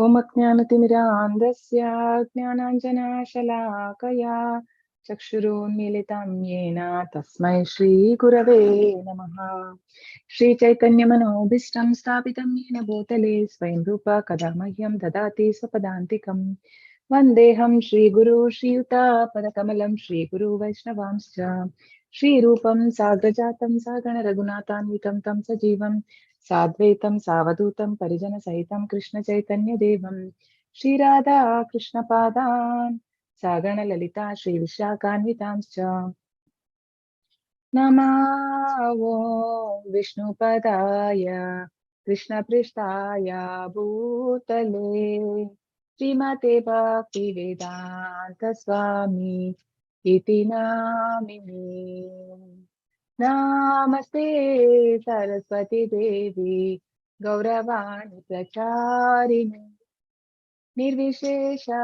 Om Ajnanatimirandasya Jnananjanashalaakaya Chakshurunmilitam Yena Tasmai Shri Gurave Namaha. Shri Chaitanya Manobhishtam Sthapitam Yena Bhutale Swayam Rupa Kadamahyam Dadati Swapadantikam Vandeham Shri Guru Shri Yuta Padakamalam Shri Guru Vaishnavamscha Shri Rupam Sagrajatam Sagana Raghunathanvitam Tam Sajivam Sadvaitam Savadutam Parijana Sahitam Krishna Chaitanya Devam Shri Radha Krishna Padan Sagana Lalita Shri Vishakhanvitamscha Namo Vishnu Padaya Krishna Prishtaya Bhutale Srimate Bhakti Vedanta Swami Iti Namini Namaste Saraswati Devi Gauravani Pracharini Nirvishesha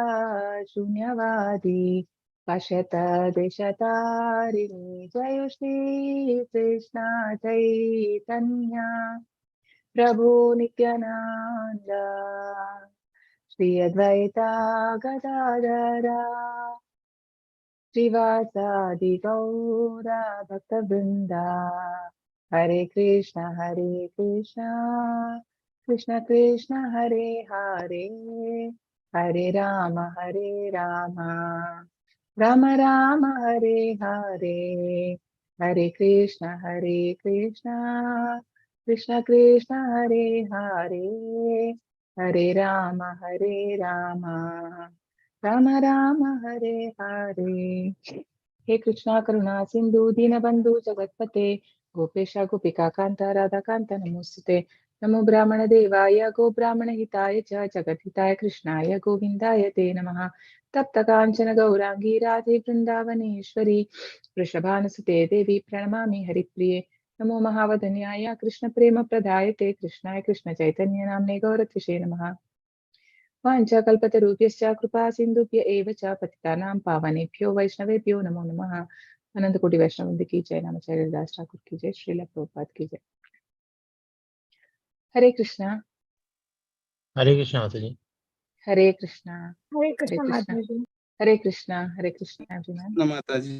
Shunyavadi Pashyata Deshatarini Jayu Shri Krishna Chaitanya Prabhu Nityananda Shri Advaita Gadadara Srivasadi Gaura Bhaktavrinda Hare Krishna Krishna Krishna Hare Hare Hare Rama Rama Rama Hare Hare Hare Krishna Krishna Krishna Hare Hare Hare Rama Rama Rama Hare Hare. He Krishna Karuna Sindhu Dinabandhu Jagatpate Gopesha Gopika Kanta Radha Kanta Namostate Namo Brahmana Devaya Go Brahmana Hitaya Cha Jagat Hitaya Krishnaya Govindaya Te Namaha Tapta Kanchana Gaurangi Radhe Vrindavaneshwari Vrishabhanasute Devi Pranamami Haripriye Namo Mahavadanyaya Krishna Prema Pradayate Krishnaya Krishna Chaitanya Namne Gauratvishe Namaha वाञ्छाकल्पतरुभ्यश्च कृपा सिन्धुभ्य एव च पतितानां पावनेभ्यो वैष्णवेभ्यो नमो नमः। अनंत कोटि वैष्णव वृंद की जय। नमस्कार दास ठाकुर की जय। श्रील प्रभुपाद की जय। हरे कृष्णा माता जी। हरे कृष्णा हरे कृष्णा माता जी। हरे कृष्णा एवरीवन। माता जी।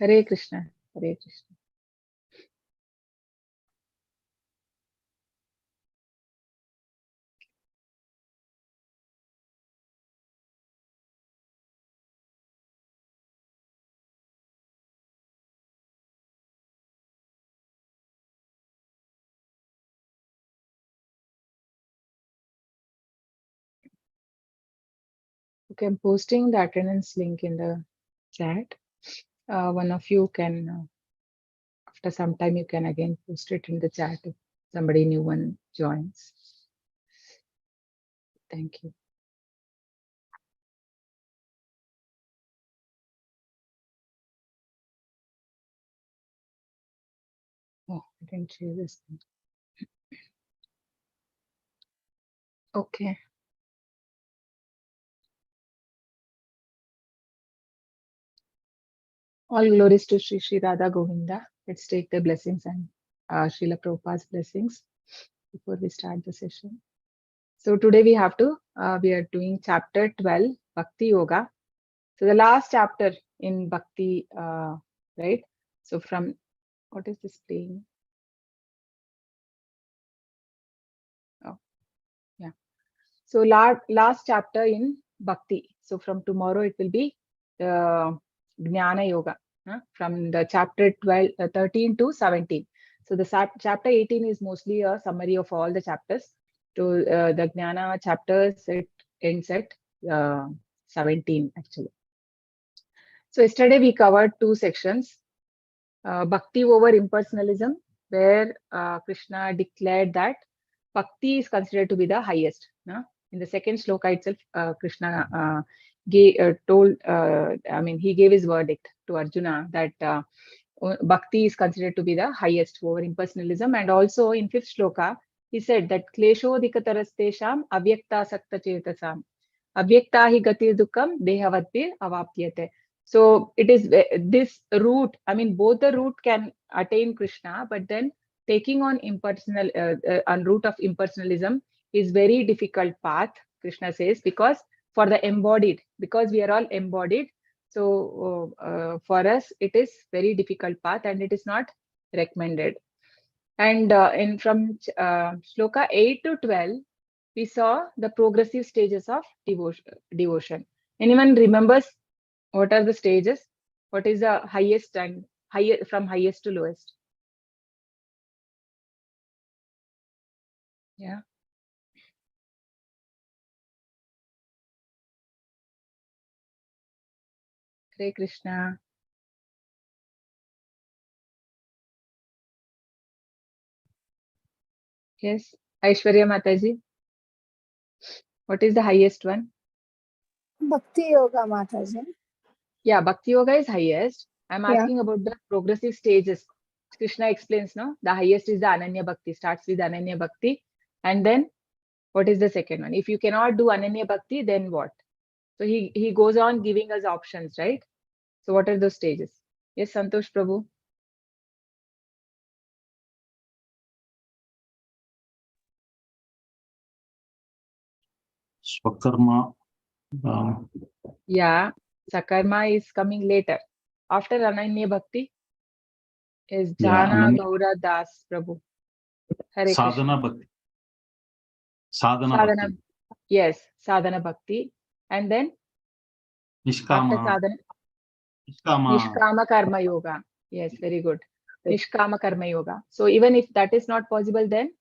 हरे कृष्णा हरे Krishna. Okay, I'm posting the attendance link in the chat. One of you can, after some time, you can again post it in the chat if somebody new one joins. Thank you. Oh, I didn't share this thing. Okay. All glories to Sri Sri Radha Govinda. Let's take the blessings and Srila Prabhupada's blessings before we start the session. So today we are doing chapter 12, Bhakti Yoga. So the last chapter in Bhakti, right? So from, what is this playing? Oh, yeah. So last chapter in Bhakti. So from tomorrow it will be the Jnana Yoga. From the chapter 13 to 17. So the chapter 18 is mostly a summary of all the chapters. To the Jnana chapters, it ends at 17 actually. So yesterday we covered two sections. Bhakti over impersonalism, where Krishna declared that Bhakti is considered to be the highest. In the second sloka itself, Krishna he gave his verdict to Arjuna that Bhakti is considered to be the highest over impersonalism. And also in fifth sloka, he said that Kleshodikatarastesham avyakta sakta chetasam avyakta hi gatir dukkam dehavatpir avapyate. So it is this route, I mean, both the route can attain Krishna, but then taking on route of impersonalism is very difficult path. Krishna says, because for the embodied, because we are all embodied. So for us, it is very difficult path and it is not recommended. And in from Shloka 8 to 12, we saw the progressive stages of devotion. Anyone remembers what are the stages? What is the highest and highest from highest to lowest? Yeah. Hare Krishna. Yes. Aishwarya Mataji. What is the highest one? Bhakti Yoga, Mataji. Yeah, Bhakti Yoga is highest. I'm Yeah. asking about the progressive stages. Krishna explains, no? The highest is the Ananya Bhakti, starts with Ananya Bhakti. And then what is the second one? If you cannot do Ananya Bhakti, then what? So he goes on giving us options, right? So what are those stages? Yes, Santosh Prabhu. Swakarma. Yeah, Sakarma is coming later. After Ananya Bhakti is Jana Gaura Das Prabhu. Hare Krishna. Sadhana Bhakti. Sadhana Sadhana. Bhakti. Yes, Sadhana Bhakti. And then after Nishkama. Sadhana, Nishkama. Nishkama Karma Yoga. Yes, very good. Nishkama Karma Yoga. So even if that is not possible, then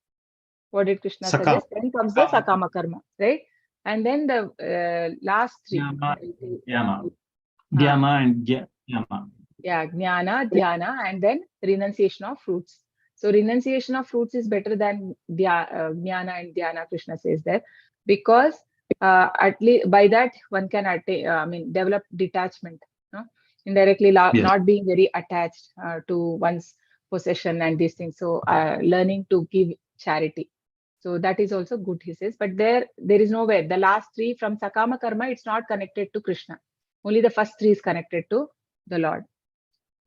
what did Krishna suggest? Then comes the Sakama Karma, right? And then the last three. Dhyana. Dhyana and Dhyana. Yeah, Jnana, Dhyana, and then renunciation of fruits. So renunciation of fruits is better than Jnana and Dhyana, Krishna says there, because at least by that one can attain, develop detachment, no? Indirectly not being very attached to one's possession and these things. So learning to give charity. So that is also good, he says. But there is nowhere. The last three from Sakama Karma, it's not connected to Krishna. Only the first three is connected to the Lord.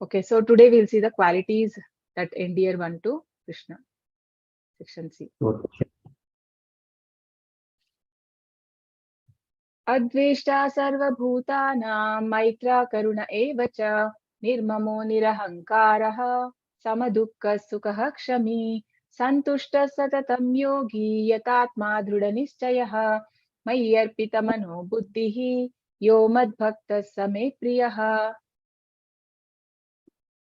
Okay, so today we'll see the qualities that endear one to Krishna. Section C. Adveshta sarvabhutanam maitra karuna eva cha nirmamo nirahankaraha samadukka sukha kshami santushta satatam yogi yatatma dhrudha nischayah mayyarpita mano buddhihi yo madbhakta same priyaha.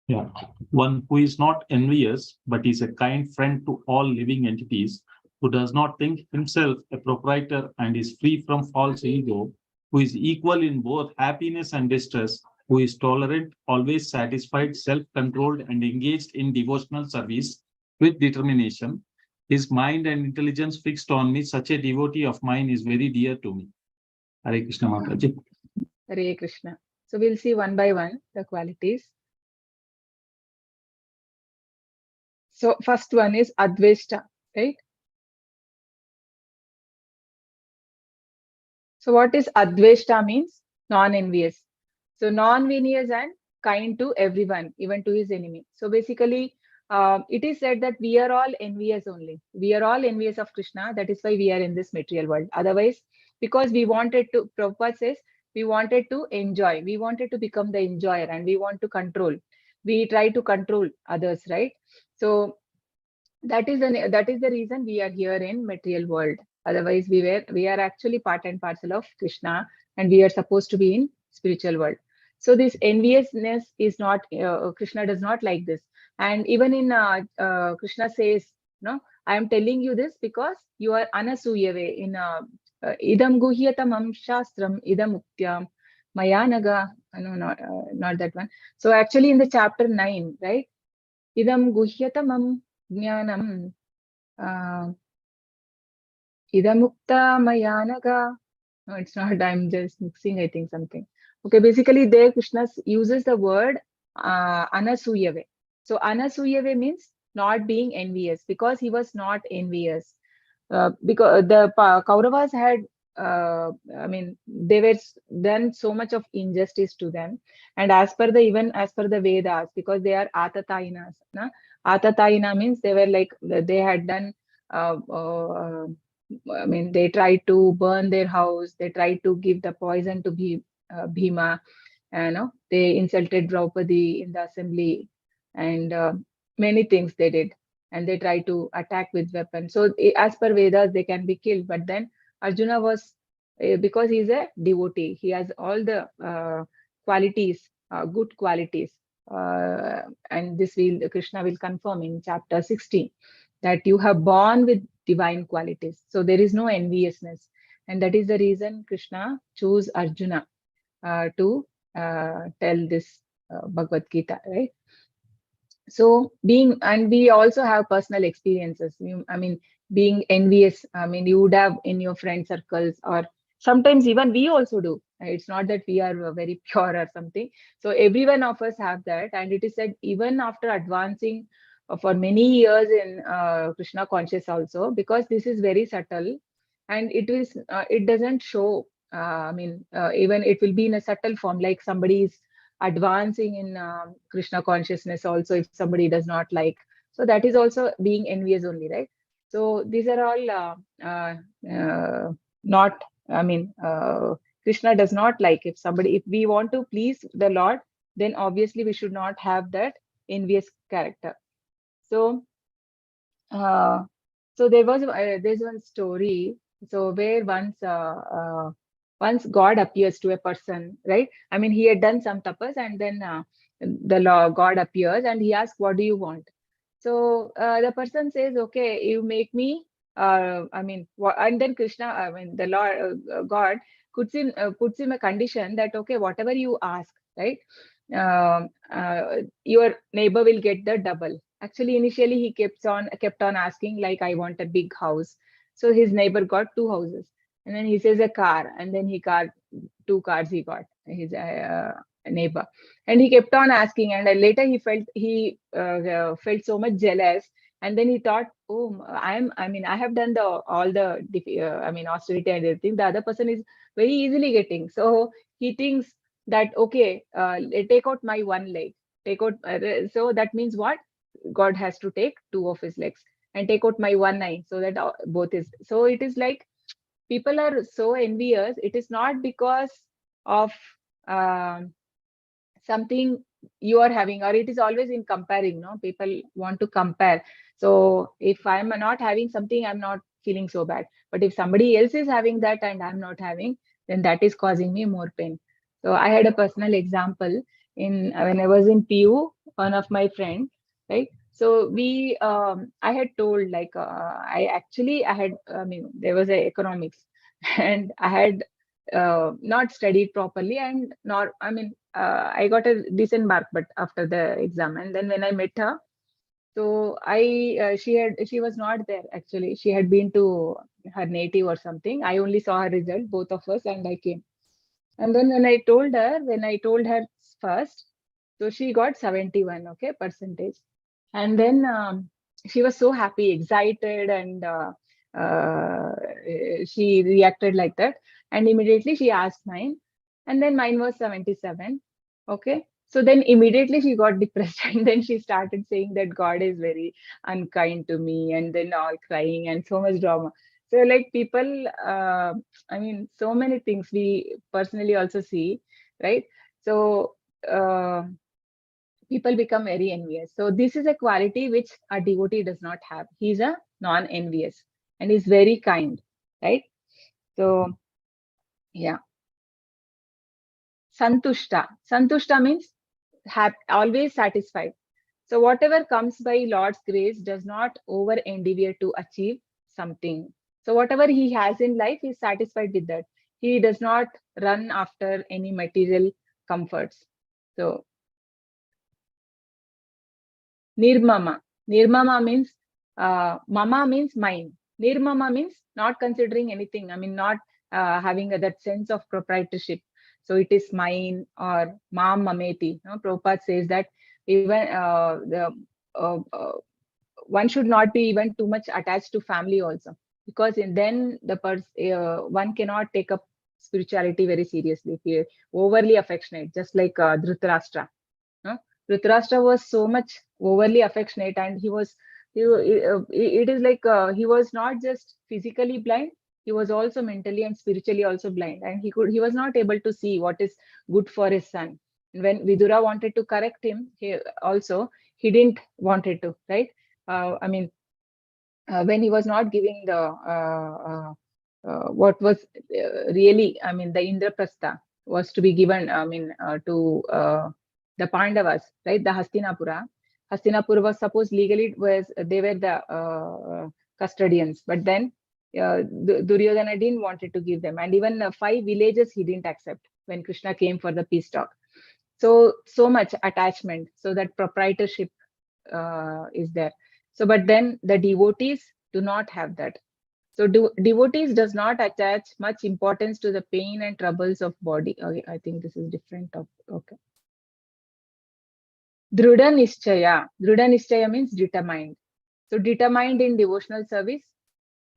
Yeah. One who is not envious, but is a kind friend to all living entities, who does not think himself a proprietor and is free from false ego, who is equal in both happiness and distress, who is tolerant, always satisfied, self-controlled, and engaged in devotional service with determination. His mind and intelligence fixed on me, such a devotee of mine is very dear to me. Hare Krishna Mataji. Hare Krishna. So we'll see one by one the qualities. So first one is Adveshta, right? So what is Adveshta means? Non-envious. So non-envious and kind to everyone, even to his enemy. So basically, it is said that we are all envious only. We are all envious of Krishna. That is why we are in this material world. Otherwise, because we wanted to, Prabhupada says, we wanted to enjoy. We wanted to become the enjoyer and we want to control. We try to control others, right? So that is the reason we are here in material world. Otherwise we are actually part and parcel of Krishna and we are supposed to be in spiritual world. So this enviousness is not Krishna does not like this. And even in Krishna says, no, I am telling you this because you are anasuyave in idam guhyatamam shastram idam uktyam mayanaga. No, not that one. So actually in the chapter 9, right, idam guhyatamam Jnanam idamukta mayanaga. No, it's not. I'm just mixing, I think, something. Okay, basically there Krishna uses the word anasuyave. So anasuyave means not being envious, because he was not envious. Because the Kauravas had, they were done so much of injustice to them. And as per the Vedas, because they are Atatainas. Na? Atataina means they were like, they had done I mean, they tried to burn their house. They tried to give the poison to Bhima. They insulted Draupadi in the assembly, and many things they did. And they tried to attack with weapons. So, as per Vedas, they can be killed. But then Arjuna was, because he's a devotee, he has all the qualities, good qualities. And this will Krishna will confirm in chapter 16, that you have born with divine qualities. So there is no enviousness. And that is the reason Krishna chose Arjuna to tell this Bhagavad Gita, right? So and we also have personal experiences. I mean, being envious, I mean, you would have in your friend circles, or sometimes even we also do. It's not that we are very pure or something. So every one of us have that. And it is said even after advancing for many years in Krishna conscious also, because this is very subtle, and it doesn't show. I mean, even it will be in a subtle form, like somebody is advancing in Krishna consciousness also, if somebody does not like. So that is also being envious only, right? So these are all not, I mean, Krishna does not like. If we want to please the Lord, then obviously we should not have that envious character. So, there's one story. So where once God appears to a person, right? I mean, he had done some tapas, and then God appears and he asks, "What do you want?" So the person says, "Okay, you make me." And then Krishna, I mean, the Lord, God puts him a condition that, okay, whatever you ask, right? Your neighbor will get the double. Actually, initially he kept on asking, like, I want a big house. So his neighbor got two houses, and then he says a car, and then two cars he got, his neighbor. And he kept on asking, and later he felt so much jealous. And then he thought, oh, I have done all the austerity and everything. The other person is very easily getting. So he thinks that, okay, take out my one leg, take out. So that means what? God has to take two of his legs, and take out my one eye, so that both is. So it is like people are so envious. It is not because of um something you are having, or it is always in comparing. No, people want to compare. So if I'm not having something, I'm not feeling so bad. But if somebody else is having that and I'm not having, then that is causing me more pain. So I had a personal example in when I was in PU. One of my friend, right? So I had told, like, I had, I mean, there was a economics and I had not studied properly, and nor, I mean, I got a decent mark, but after the exam. And then when I met her, so she was not there actually. She had been to her native or something. I only saw her result, both of us, and I came. And then when I told her first, so she got 71, okay, percentage. And then she was so happy, excited, and uh, she reacted like that. And immediately she asked mine, and then mine was 77. Okay. So then immediately she got depressed, and then she started saying that God is very unkind to me, and then all crying and so much drama. So, like, people, I mean, so many things we personally also see, right? So, people become very envious. So this is a quality which a devotee does not have. He's a non-envious and is very kind, right? So yeah, santushta. Santushta means always satisfied. So whatever comes by Lord's grace does not over endeavor to achieve something. So whatever he has in life, he's satisfied with that. He does not run after any material comforts. So Nirmama. Nirmama means mama means mine. Nirmama means not considering anything. I mean, not having that sense of proprietorship. So it is mine, or mam mameti. No, Prabhupada says that even uh, uh, one should not be even too much attached to family also, because then one cannot take up spirituality very seriously if you're overly affectionate, just like Dhritarashtra. No? Dhritarashtra was so much overly affectionate, and he was It is like he was not just physically blind, he was also mentally and spiritually also blind, and he was not able to see what is good for his son. When Vidura wanted to correct him, he didn't wanted to, right? I mean, when he was not giving the what was really, I mean, the Indraprastha was to be given, I mean, to the Pandavas, right? The Hastinapura. Hastinapura was supposed legally they were the custodians, but then Duryodhana didn't wanted to give them, and even 5 villages he didn't accept when Krishna came for the peace talk. So much attachment, so that proprietorship is there. So, but then the devotees do not have that. So devotees does not attach much importance to the pain and troubles of body. Okay, I think this is different. Okay. Drudha Nischaya. Drudha Nischaya means determined. So determined in devotional service.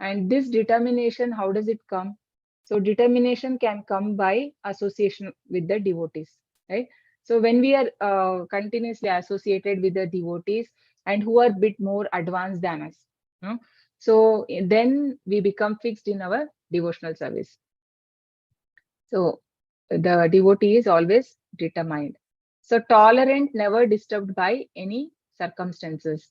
And this determination, how does it come? So determination can come by association with the devotees, right? So when we are continuously associated with the devotees and who are a bit more advanced than us, so then we become fixed in our devotional service. So the devotee is always determined. So tolerant, never disturbed by any circumstances.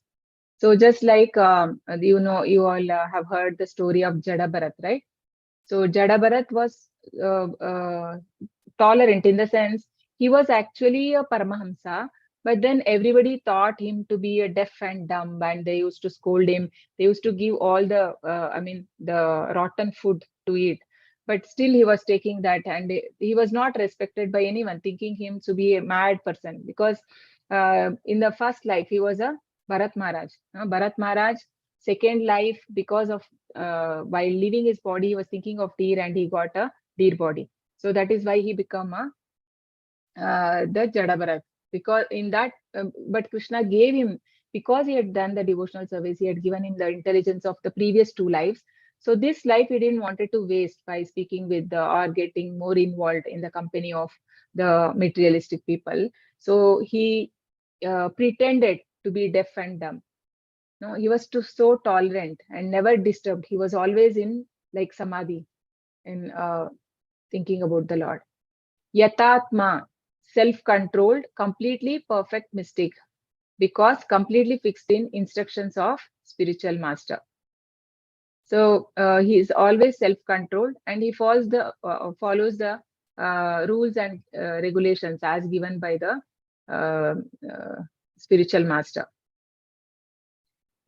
So just like, you all have heard the story of Jada Bharat, right? So Jada Bharat was tolerant in the sense he was actually a Paramahamsa, but then everybody thought him to be a deaf and dumb, and they used to scold him. They used to give all the, the rotten food to eat. But still he was taking that, and he was not respected by anyone, thinking him to be a mad person, because in the first life he was a Bharat Maharaj. Bharat Maharaj, second life, because of while leaving his body, he was thinking of deer and he got a deer body. So that is why he became the Jada Bharat. Because in that, but Krishna gave him, because he had done the devotional service, he had given him the intelligence of the previous 2 lives. So this life he didn't wanted to waste by speaking with or getting more involved in the company of the materialistic people. So he pretended to be deaf and dumb. No, he was so tolerant and never disturbed. He was always in like samadhi, in thinking about the Lord. Yatatma, self-controlled, completely perfect mystic, because completely fixed in instructions of spiritual master. So he is always self-controlled, and he follows the rules and regulations as given by the spiritual master.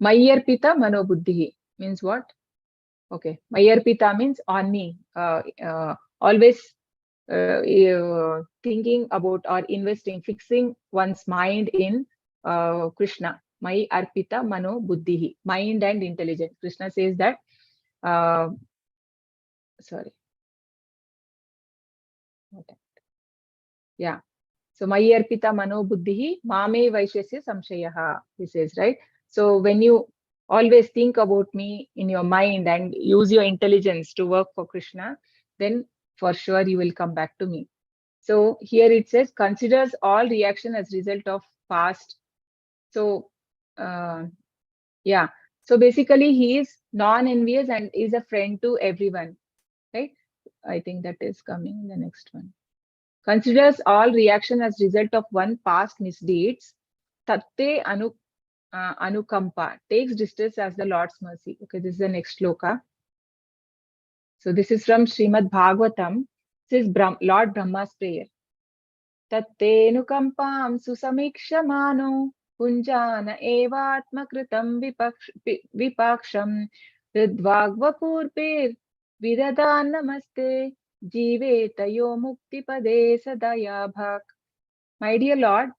Mayarpita Manobuddhi means what? Okay, Mayarpita means on me, always thinking about or investing, fixing one's mind in Krishna. Mai arpita mano buddhihi, mind and intelligence. Krishna says that, sorry. Yeah. So Mai arpita mano buddhihi, mame vaishasya samshayaha, he says, right? So when you always think about me in your mind and use your intelligence to work for Krishna, then for sure you will come back to me. So here it says, considers all reaction as result of past. So yeah, so basically he is non-envious and is a friend to everyone, right? I think that is coming in the next one. Considers all reaction as result of one past misdeeds. Tatte anukampa, takes distress as the Lord's mercy. Okay, this is the next shloka. So this is from Srimad Bhagavatam. This is Lord Brahma's prayer. Tattenukampam susamikshmano punjana evatmakritam vipaksham ridvagvapurpir vidadan namaste jivetayo muktipade sadaya bhak. My dear Lord,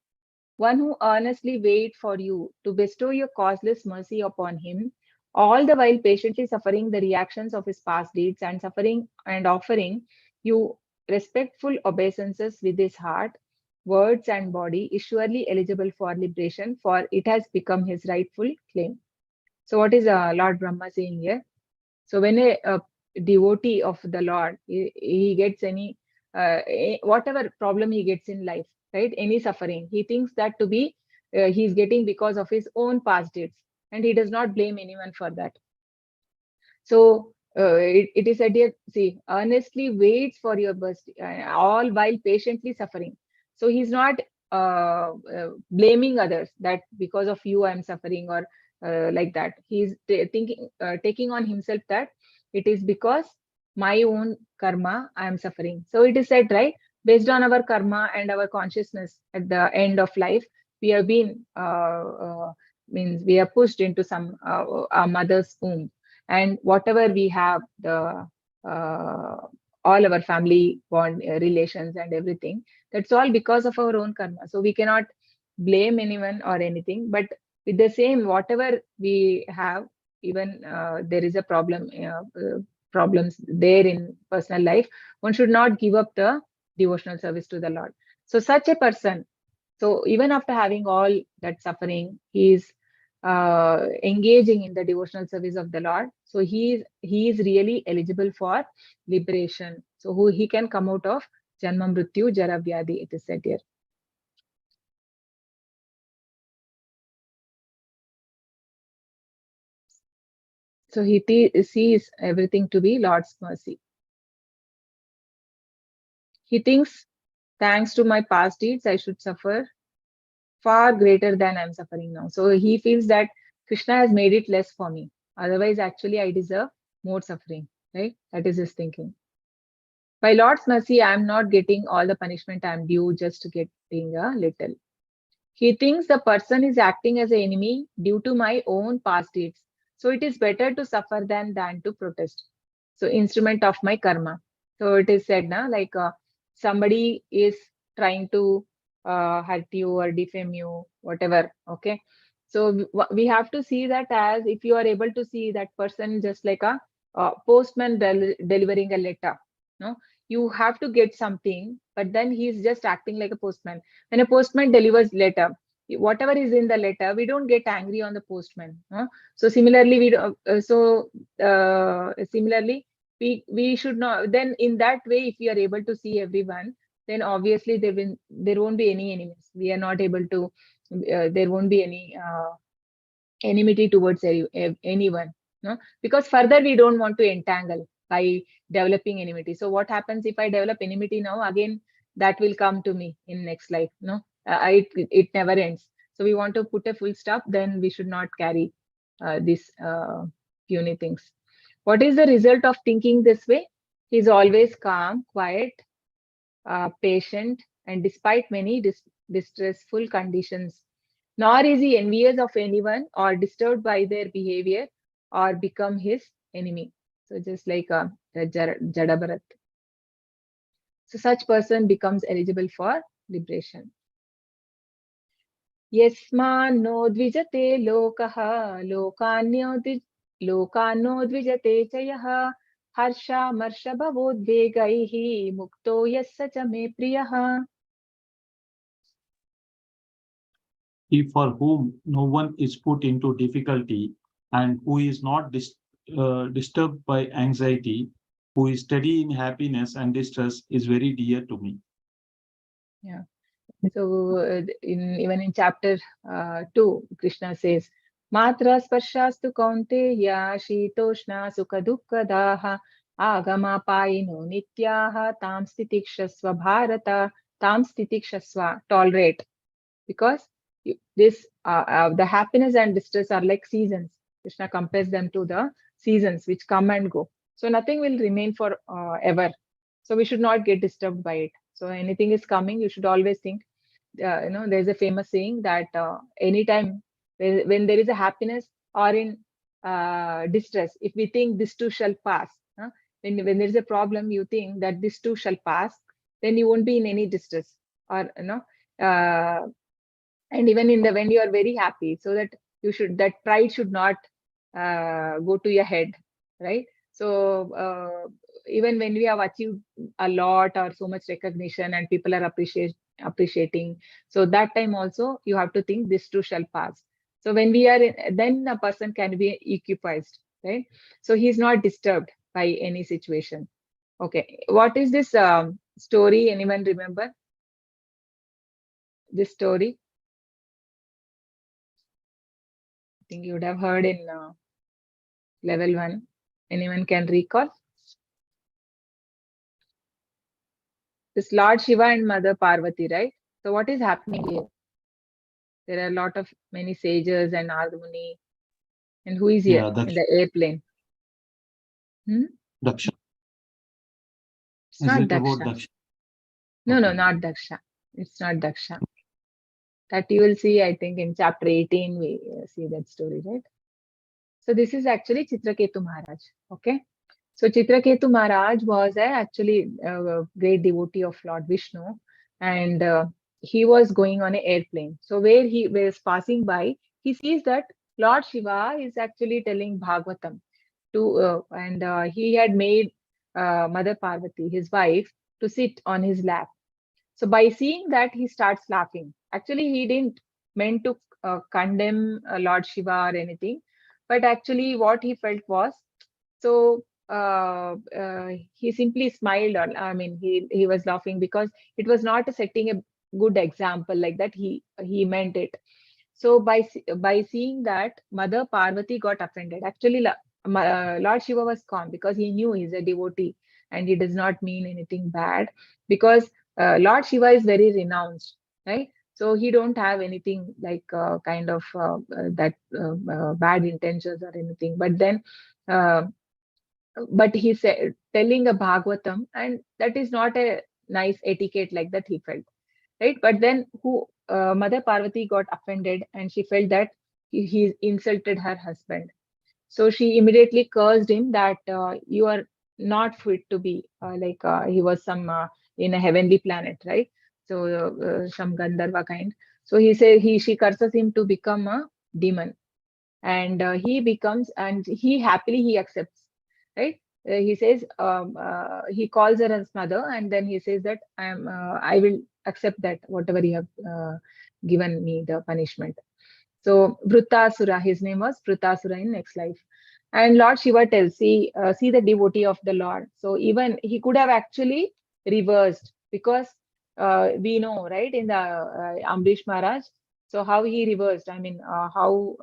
one who earnestly waits for you to bestow your causeless mercy upon him, all the while patiently suffering the reactions of his past deeds and suffering and offering you respectful obeisances with his heart, words, and body, is surely eligible for liberation, for it has become his rightful claim. So, what is Lord Brahma saying here? So, when a devotee of the Lord, he gets any whatever problem he gets in life, right? Any suffering, he thinks that to be he's getting because of his own past deeds. and he does not blame anyone for that. So it is said here, see, earnestly waits for your burst, all while patiently suffering. So he's not blaming others that because of you I'm suffering, or like that. He's thinking, taking on himself that it is because my own karma I am suffering. So it is said, right? Based on our karma and our consciousness at the end of life, we have been means we are pushed into some our mother's womb, and whatever we have, the uh, all our family bond relations and everything, that's all because of our own karma. So we cannot blame anyone or anything, but with the same, whatever we have, even there is a problem, problems there in personal life, one should not give up the devotional service to the Lord. So such a person, so even after having all that suffering, he is engaging in the devotional service of the Lord. So he is really eligible for liberation. So who he can come out of Janma Mrityu Jara Vyadhi, it is said here. So he sees everything to be Lord's mercy. He thinks, thanks to my past deeds, I should suffer far greater than I'm suffering now. So he feels that Krishna has made it less for me. Otherwise, actually, I deserve more suffering, right? That is his thinking. By Lord's mercy, I'm not getting all the punishment I'm due, just getting a little. He thinks the person is acting as an enemy due to my own past deeds. So it is better to suffer than to protest. So instrument of my karma. So it is said, na, like somebody is trying to hurt you or defame you, whatever. Okay. So we have to see that as if you are able to see that person just like a postman delivering a letter. No, you have to get something, but then he's just acting like a postman. When a postman delivers letter, whatever is in the letter, we don't get angry on the postman. So similarly, similarly, we should not. Then in that way, if we are able to see everyone, then obviously there won't be any enemies. We are not able to. There won't be any enmity towards anyone. No, because further we don't want to entangle by developing enmity. So what happens if I develop enmity now? Again, that will come to me in next life. No, it never ends. So we want to put a full stop. Then we should not carry these puny things. What is the result of thinking this way? He's always calm, quiet, patient, and despite many distressful conditions, nor is he envious of anyone or disturbed by their behavior or become his enemy. So just like the Jada. So such person becomes eligible for liberation. Yasmano dvijate lokaha lokano dvijate chayah harsha marsha bhavodvegaihi mukto yassa cha me priyaha. He for whom no one is put into difficulty and who is not disturbed by anxiety, who is steady in happiness and distress, is very dear to me. Yeah. So even in chapter 2, Krishna says, Matra sparshastu kaunteya shitoshna sukha dukkadaha agama payino nityaha tam stitikshasva bharata tam stitikshasva, tolerate. Because this the happiness and distress are like seasons. Krishna compares them to the seasons which come and go. So nothing will remain for ever. So we should not get disturbed by it. So anything is coming, you should always think, there's a famous saying that anytime when there is a happiness or in distress, if we think this too shall pass, when there is a problem, you think that this too shall pass, then you won't be in any distress, or and even in the when you are very happy, so that that pride should not go to your head, right? So even when we have achieved a lot or so much recognition and people are appreciating, so that time also you have to think this too shall pass. So when we are then a person can be equipoised, right? So he's not disturbed by any situation. Okay, what is this story? Anyone remember this story? think you would have heard in level 1. Anyone can recall? This Lord Shiva and Mother Parvati, right? So what is happening here? There are a lot of many sages and Ardmuni. And who is here in the airplane? Daksha. It's not It about Daksha. Daksha? No, Okay. not Daksha. It's not Daksha. That you will see, I think, in chapter 18, we see that story, right? So this is actually Chitraketu Maharaj. Okay. So Chitraketu Maharaj was actually a great devotee of Lord Vishnu, and he was going on an airplane. So where he was passing by, he sees that Lord Shiva is actually telling Bhagavatam to, and he had made Mother Parvati, his wife, to sit on his lap. So by seeing that, he starts laughing. Actually, he didn't meant to condemn Lord Shiva or anything, but actually what he felt was, so he simply smiled on, I mean, he was laughing because it was not setting a good example like that. He meant it. So by seeing that, Mother Parvati got offended. Actually, Lord Shiva was calm because he knew he's a devotee and he does not mean anything bad, because Lord Shiva is very renounced, right? So he don't have anything like kind of that bad intentions or anything. But then, but he said telling a Bhagavatam, and that is not a nice etiquette like that he felt, right? But then Mother Parvati got offended and she felt that he insulted her husband. So she immediately cursed him that you are not fit to be he was some in a heavenly planet, right? So some Gandharva kind. So she curses him to become a demon, and he becomes, and he accepts, right? He says, he calls her as mother, and then he says that I will accept that whatever you have given me the punishment. So Vrittasura, his name was Vrittasura in next life. And Lord Shiva tells, see the devotee of the Lord. So even he could have actually reversed, because we know, right, in the Amrish Maharaj, so how he reversed, I mean, how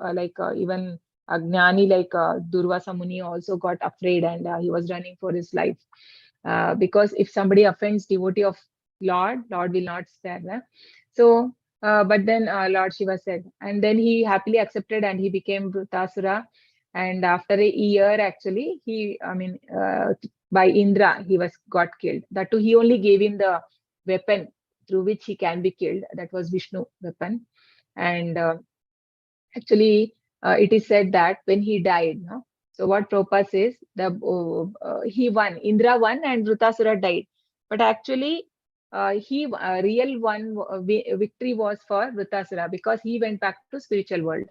even Gnani like Durvasa Muni also got afraid, and he was running for his life. Because if somebody offends devotee of Lord will not spare them. So, but then Lord Shiva said, and then he happily accepted and he became Vrittasura. And after a year, actually, by Indra, he was got killed. That too, he only gave him the weapon through which he can be killed. That was Vishnu weapon. And actually, it is said that when he died, no? So what Prabhupada says, he won, Indra won, and Vrittasura died. But actually, real one victory was for Vrittasura, because he went back to spiritual world.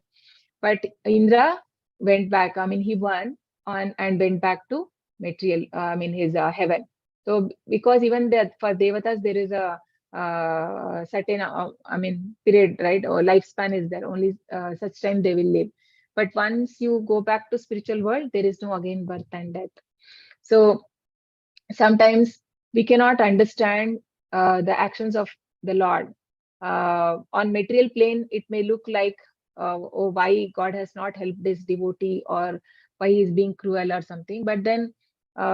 But Indra went back. I mean, he won on and went back to material. His heaven. So because even for devatas there is a certain period, right, or lifespan is there, only such time they will live. But once you go back to spiritual world, there is no again birth and death. So sometimes we cannot understand the actions of the Lord. On material plane, it may look like, oh, why God has not helped this devotee, or why he is being cruel or something. But then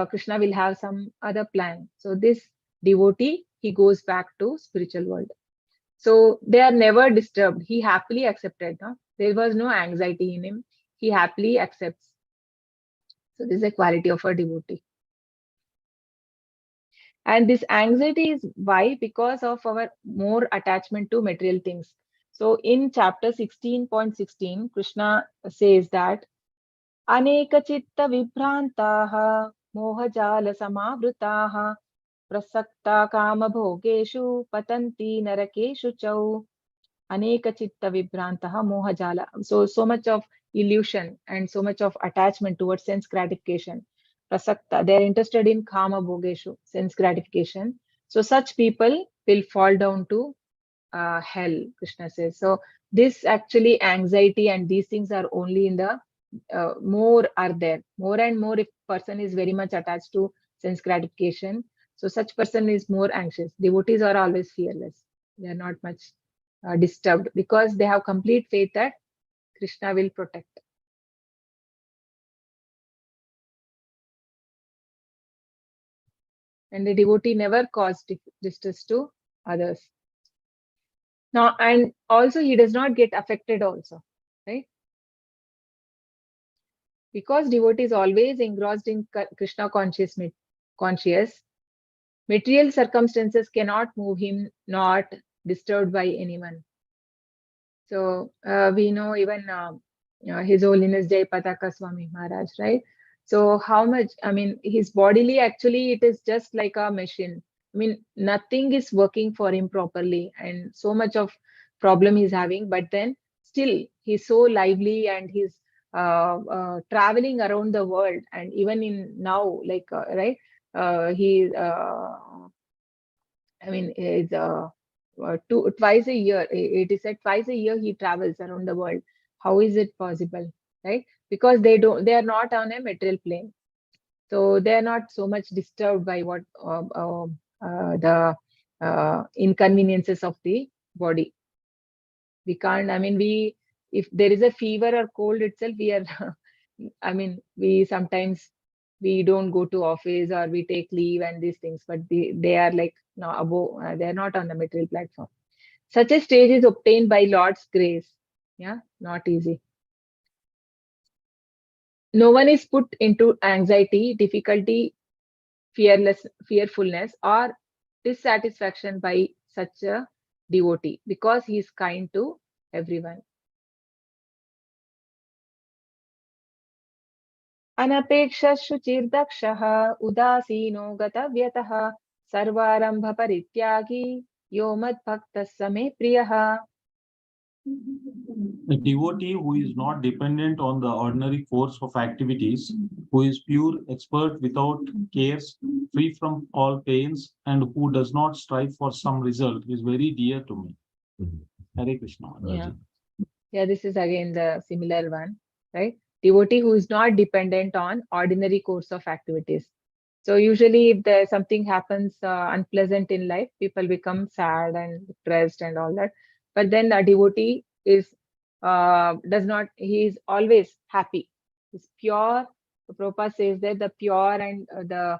Krishna will have some other plan. So this devotee, he goes back to spiritual world. So they are never disturbed. He happily accepted. No? There was no anxiety in him. He happily accepts. So this is a quality of a devotee. And this anxiety is why? Because of our more attachment to material things. So in chapter 16.16, Krishna says that Aneka chitta vibhrantaha mohajala samavrutaha prasakta kama bhogeshu patanti narakeshu chau. Aneka chitta vibhrantaha mohajala. So much of illusion and so much of attachment towards sense gratification. Prasakta, they are interested in kama bhogeshu, sense gratification. So such people will fall down to hell, Krishna says. So this actually anxiety and these things are only in the more are there. More and more, if person is very much attached to sense gratification, so such person is more anxious. Devotees are always fearless. They are not much disturbed because they have complete faith that Krishna will protect. And the devotee never caused distress to others. Now, and also he does not get affected also, right? Because devotee is always engrossed in Krishna conscious, material circumstances cannot move him, not disturbed by anyone. So we know even His Holiness Jai Pataka Swami Maharaj, right? So how much, I mean, his bodily actually it is just like a machine. I mean, nothing is working for him properly, and so much of problem he's having. But then still he's so lively, and he's traveling around the world, and even in now, like right, he I mean, is twice a year. It is said twice a year he travels around the world. How is it possible, right? Because they are not on a material plane, so they are not so much disturbed by what the inconveniences of the body. We can't. I mean, if there is a fever or cold itself, we are. I mean, we sometimes we don't go to office or we take leave and these things, but they are like no above. They are not on the material platform. Such a stage is obtained by Lord's grace. Yeah, not easy. No one is put into anxiety, difficulty, fearfulness, or dissatisfaction by such a devotee because he is kind to everyone. अनपेक्षशुचिर्दक्षः उदासीनो गतव्यतः सर्वारंभ परित्यागी यो मद्भक्तः स मे प्रियः. A devotee who is not dependent on the ordinary course of activities, who is pure, expert, without cares, free from all pains, and who does not strive for some result is very dear to me. Hare Krishna. Yeah, this is again the similar one, right? Devotee who is not dependent on ordinary course of activities. So usually if there something happens unpleasant in life, people become sad and depressed and all that. But then a devotee is does not, he is always happy. He's pure. Prabhupada says that the pure and the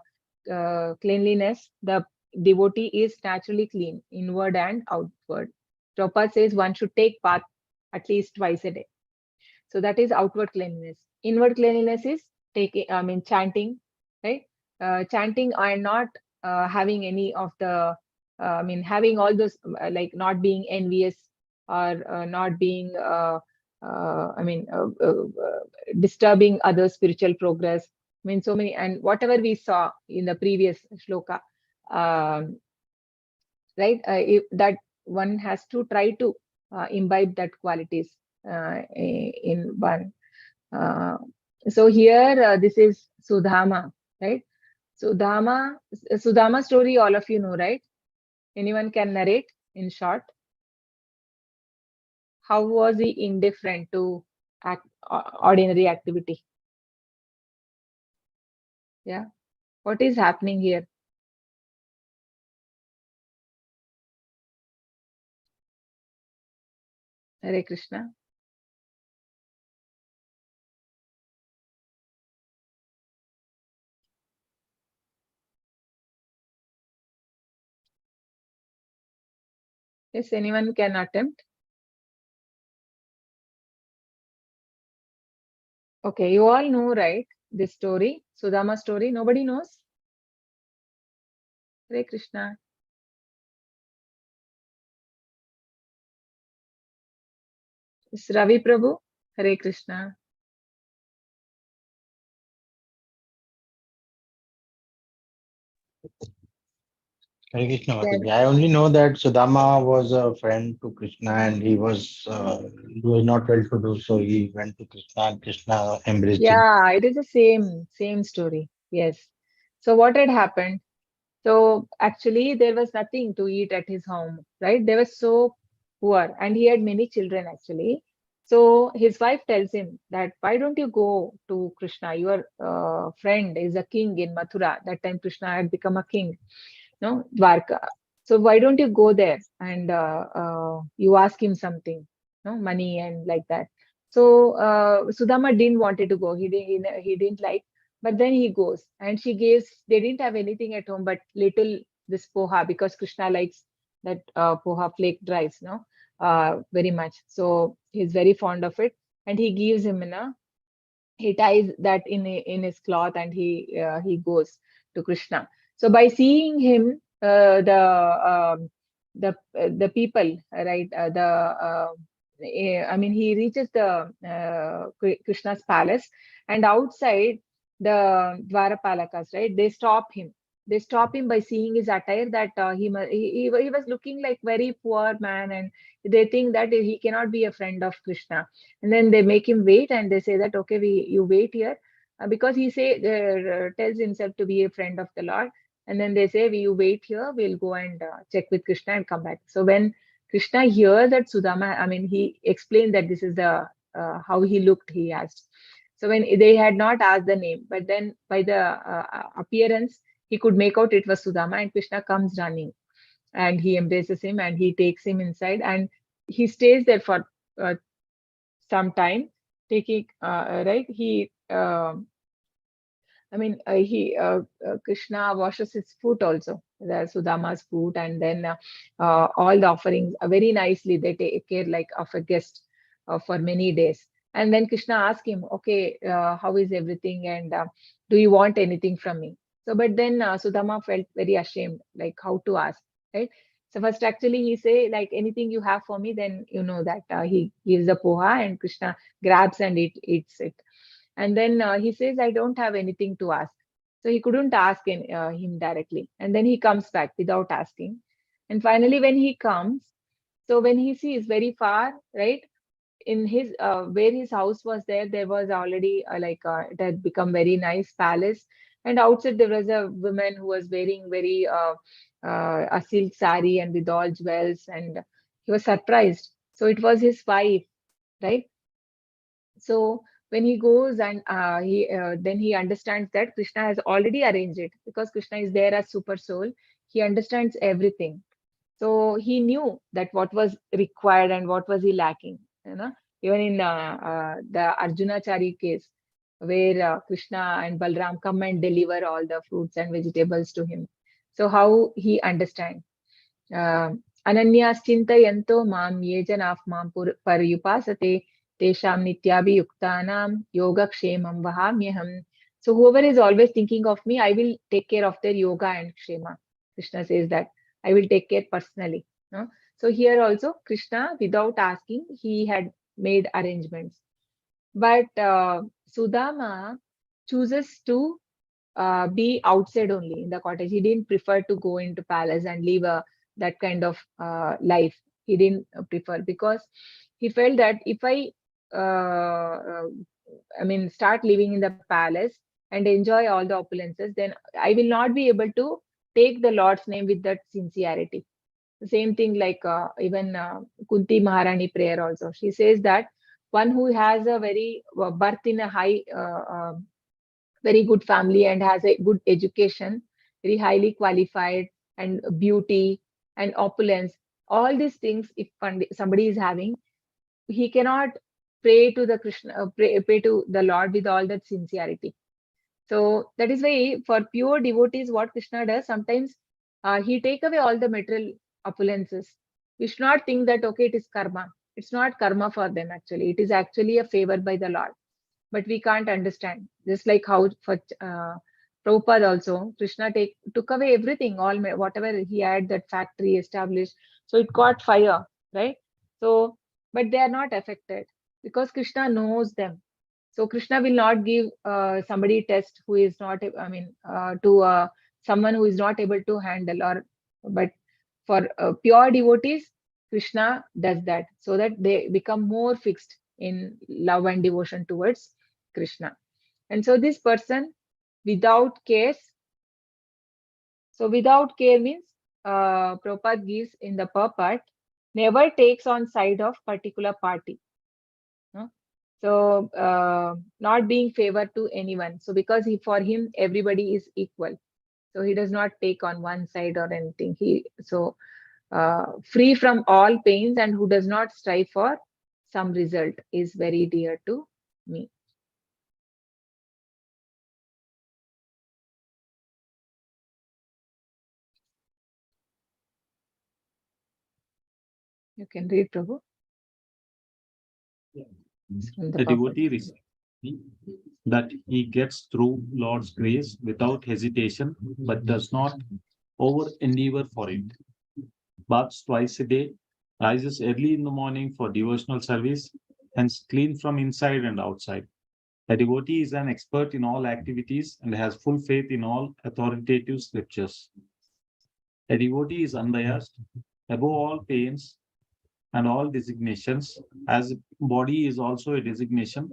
cleanliness, the devotee is naturally clean, inward and outward. Prabhupada says one should take bath at least twice a day. So that is outward cleanliness. Inward cleanliness is taking, I mean, chanting, right? Chanting and not having any of the, I mean, having all those, like not being envious or not being, disturbing other spiritual progress. I mean, so many, and whatever we saw in the previous shloka, right? If that one has to try to imbibe that qualities in one. So here, this is Sudama, right? Sudama story, all of you know, right? Anyone can narrate in short? How was he indifferent to ordinary activity? Yeah. What is happening here? Hare Krishna. Yes, anyone can attempt. Okay, you all know, right? This story, Sudama story. Nobody knows? Hare Krishna. It's Ravi Prabhu. Hare Krishna. Hare Krishna, Yes. Mataji. I only know that Sudama was a friend to Krishna and he was not well to do, so he went to Krishna and Krishna embraced him. Yeah, it is the same story. Yes. So what had happened? So actually there was nothing to eat at his home, right? They were so poor and he had many children actually. So his wife tells him that why don't you go to Krishna? Your friend is a king in Mathura. That time Krishna had become a king, no, Dwarka. So why don't you go there and you ask him something, no, money and like that. So Sudama didn't wanted to go. He didn't like, but then he goes and she gives. They didn't have anything at home but little this poha, because Krishna likes that poha flaked rice, no, very much. So he's very fond of it, and he gives him, he ties that in his cloth, and he goes to Krishna. So by seeing him, the people, right, I mean, he reaches the Krishna's palace, and outside the Dwarapalakas, right, they stop him. They stop him by seeing his attire, that he was looking like very poor man, and they think that he cannot be a friend of Krishna. And then they make him wait, and they say that, okay, you wait here, because he tells himself to be a friend of the Lord. And then they say, you wait here, we'll go and check with Krishna and come back. So when Krishna hears that Sudama, I mean, he explained that this is the how he looked, he asked. So when they had not asked the name, but then by the appearance, he could make out it was Sudama, and Krishna comes running, and he embraces him, and he takes him inside, and he stays there for some time, taking right. I mean, Krishna washes his foot also, the Sudama's foot, and then all the offerings very nicely. They take care like of a guest for many days. And then Krishna asks him, okay, how is everything, and do you want anything from me? So, but then Sudama felt very ashamed, like how to ask, right? So first, actually, he say like, anything you have for me, then you know that he gives the poha, and Krishna grabs and eats it. And then he says, I don't have anything to ask. So he couldn't ask him directly. And then he comes back without asking. And finally, when he comes, so when he sees very far, right, in his where his house was there was already it had become very nice palace. And outside there was a woman who was wearing very a silk sari and with all jewels, and he was surprised. So it was his wife, right? So when he goes, and he then he understands that Krishna has already arranged it, because Krishna is there as super soul. He understands everything. So he knew that what was required and what was he lacking. You know, even in the Arjunachari case, where Krishna and Balram come and deliver all the fruits and vegetables to him. So how he understands. अनन्याश्चिन्तयन्तो मां ये जनाः मां पर्युपासते तेषां नित्याभियुक्तानां योगक्षेमं वहाम्यहम्. So whoever is always thinking of me, I will take care of their yoga and kshema. Krishna says that I will take care personally. No? So here also Krishna, without asking, he had made arrangements. But Sudama chooses to be outside only in the cottage. He didn't prefer to go into palace and live that kind of life. He didn't prefer, because he felt that if I mean, start living in the palace and enjoy all the opulences, then I will not be able to take the Lord's name with that sincerity. The same thing like even Kunti Maharani prayer also. She says that one who has a very birth in a high very good family and has a good education, very highly qualified, and beauty and opulence, all these things, if somebody is having, he cannot pray to the Krishna, pray to the Lord with all that sincerity. So that is why for pure devotees, what Krishna does, sometimes he take away all the material opulences. We should not think that, okay, it is karma. It's not karma for them actually. It is actually a favor by the Lord. But we can't understand. Just like how for Prabhupada also, Krishna took away everything, whatever he had, that factory established. So it caught fire, right? So, but they are not affected because Krishna knows them. So Krishna will not give somebody test who is not, I mean, to someone who is not able to handle, or, but for pure devotees, Krishna does that so that they become more fixed in love and devotion towards Krishna. And so this person without cares, so without care means Prabhupada gives in the purport, never takes on side of particular party. No? So not being favor to anyone. So because for him everybody is equal. So he does not take on one side or anything. Free from all pains, and who does not strive for some result is very dear to me. You can read, Prabhu. It's from The devotee purport. receives that he gets through Lord's grace without hesitation, but does not over endeavor for it. Baths twice a day, rises early in the morning for devotional service, hence clean from inside and outside. The devotee is an expert in all activities and has full faith in all authoritative scriptures. The devotee is unbiased, above all pains and all designations, as body is also a designation.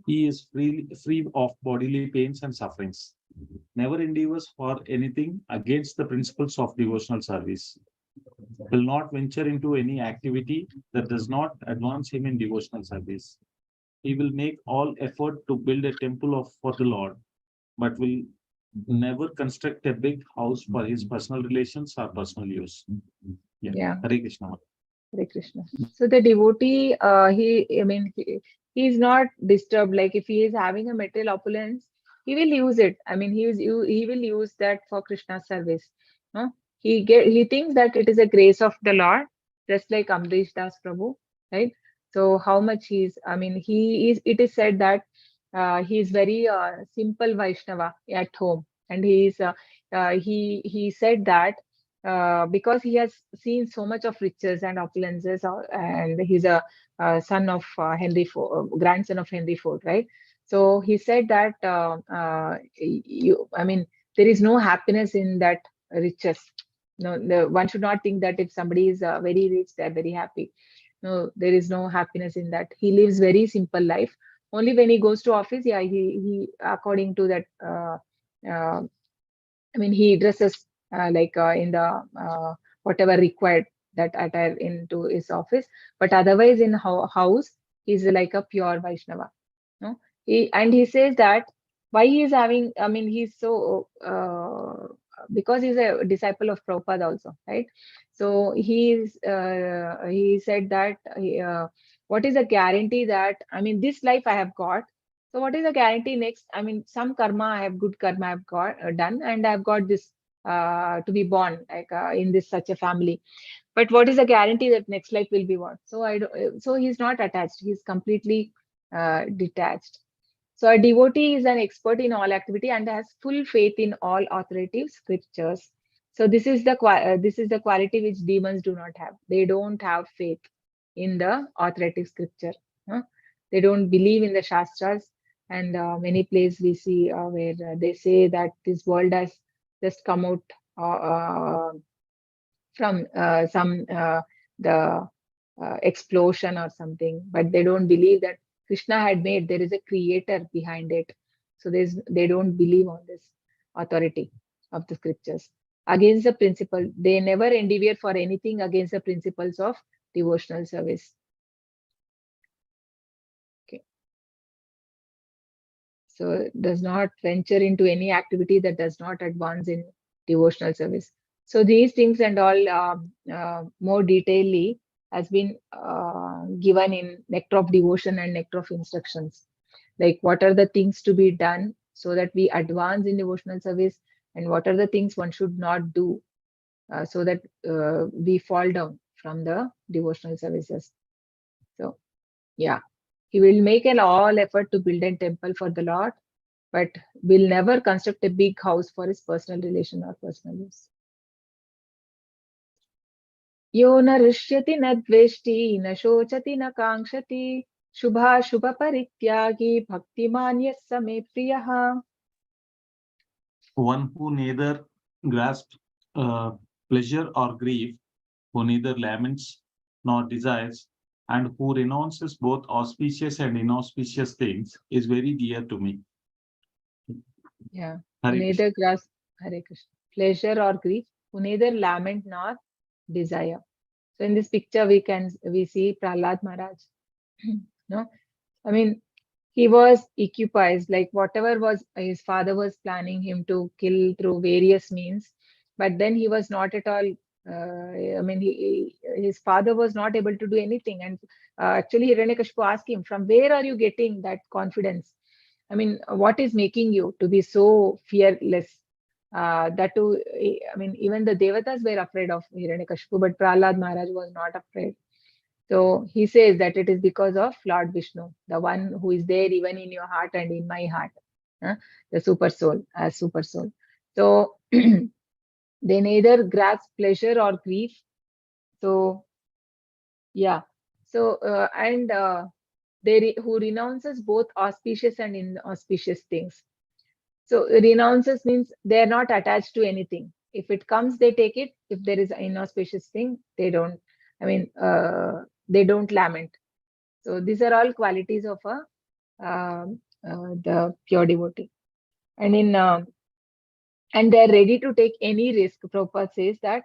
He is free of bodily pains and sufferings. Never endeavors for anything against the principles of devotional service. Will not venture into any activity that does not advance him in devotional service. He will make all effort to build a temple for the Lord, but will never construct a big house for his personal relations or personal use. Yeah. Hare Krishna. Hare Krishna. So the devotee, he is not disturbed. Like if he is having a material opulence, he will use it. He will use that for Krishna's service. No? He thinks that it is a grace of the Lord, just like Amrish Das Prabhu, right? So how much it is said that he is very simple Vaishnava at home, and he said that because he has seen so much of riches and opulences, and he's a son of grandson of Henry Ford, right? So he said that there is no happiness in that riches. No, one should not think that if somebody is very rich, they're very happy. No, there is no happiness in that. He lives very simple life. Only when he goes to office, yeah, he according to that. He dresses in the whatever required that attire into his office, but otherwise in house he's like a pure Vaishnava. No, he says that why he is having. He's so because he's a disciple of Prabhupada also, right? So he said that what is the guarantee that this life I have got. So what is the guarantee next? Some karma I have, good karma I've got done, and I've got this to be born like in this such a family. But what is the guarantee that next life will be what? So so he's not attached. He's completely detached. So a devotee is an expert in all activity and has full faith in all authoritative scriptures. So this is the quality which demons do not have. They don't have faith in the authoritative scripture. They don't believe in the shastras. And many places we see where they say that this world has just come out from the explosion or something, but they don't believe that Krishna had made, there is a creator behind it. So they don't believe on this authority of the scriptures. Against the principle, they never endeavor for anything against the principles of devotional service. Okay. So does not venture into any activity that does not advance in devotional service. So these things and all more detailedly has been given in Nectar of Devotion and Nectar of Instructions. Like what are the things to be done so that we advance in devotional service, and what are the things one should not do so that we fall down from the devotional services. So yeah, he will make an all effort to build a temple for the Lord, but will never construct a big house for his personal relation or personal use. Yo na rishyati na dveshti na shochati na kankshati shubha shubha parityagi bhakti manya same priyaha. One who neither grasps pleasure or grief, who neither laments nor desires, and who renounces both auspicious and inauspicious things, is very dear to me. Yeah, Hare neither grasp Hare Krishna, pleasure or grief, who neither lament nor desire. So in this picture we see Prahlad Maharaj. No, he was occupied, like whatever was his father was planning him to kill through various means, but then he was not at all his father was not able to do anything. And actually, Hiranyakashipu asked him, from where are you getting that confidence? I mean, what is making you to be so fearless? That too, I mean, even the Devatas were afraid of Hiranyakashipu, but Prahlad Maharaj was not afraid. So he says that it is because of Lord Vishnu, the one who is there even in your heart and in my heart, the super soul, as super soul. So they neither grasp pleasure or grief. So yeah. So who renounces both auspicious and inauspicious things. So renounces means they are not attached to anything. If it comes, they take it. If there is an inauspicious thing, they don't. I mean, they don't lament. So these are all qualities of the pure devotee. And and they are ready to take any risk. Prabhupada says that.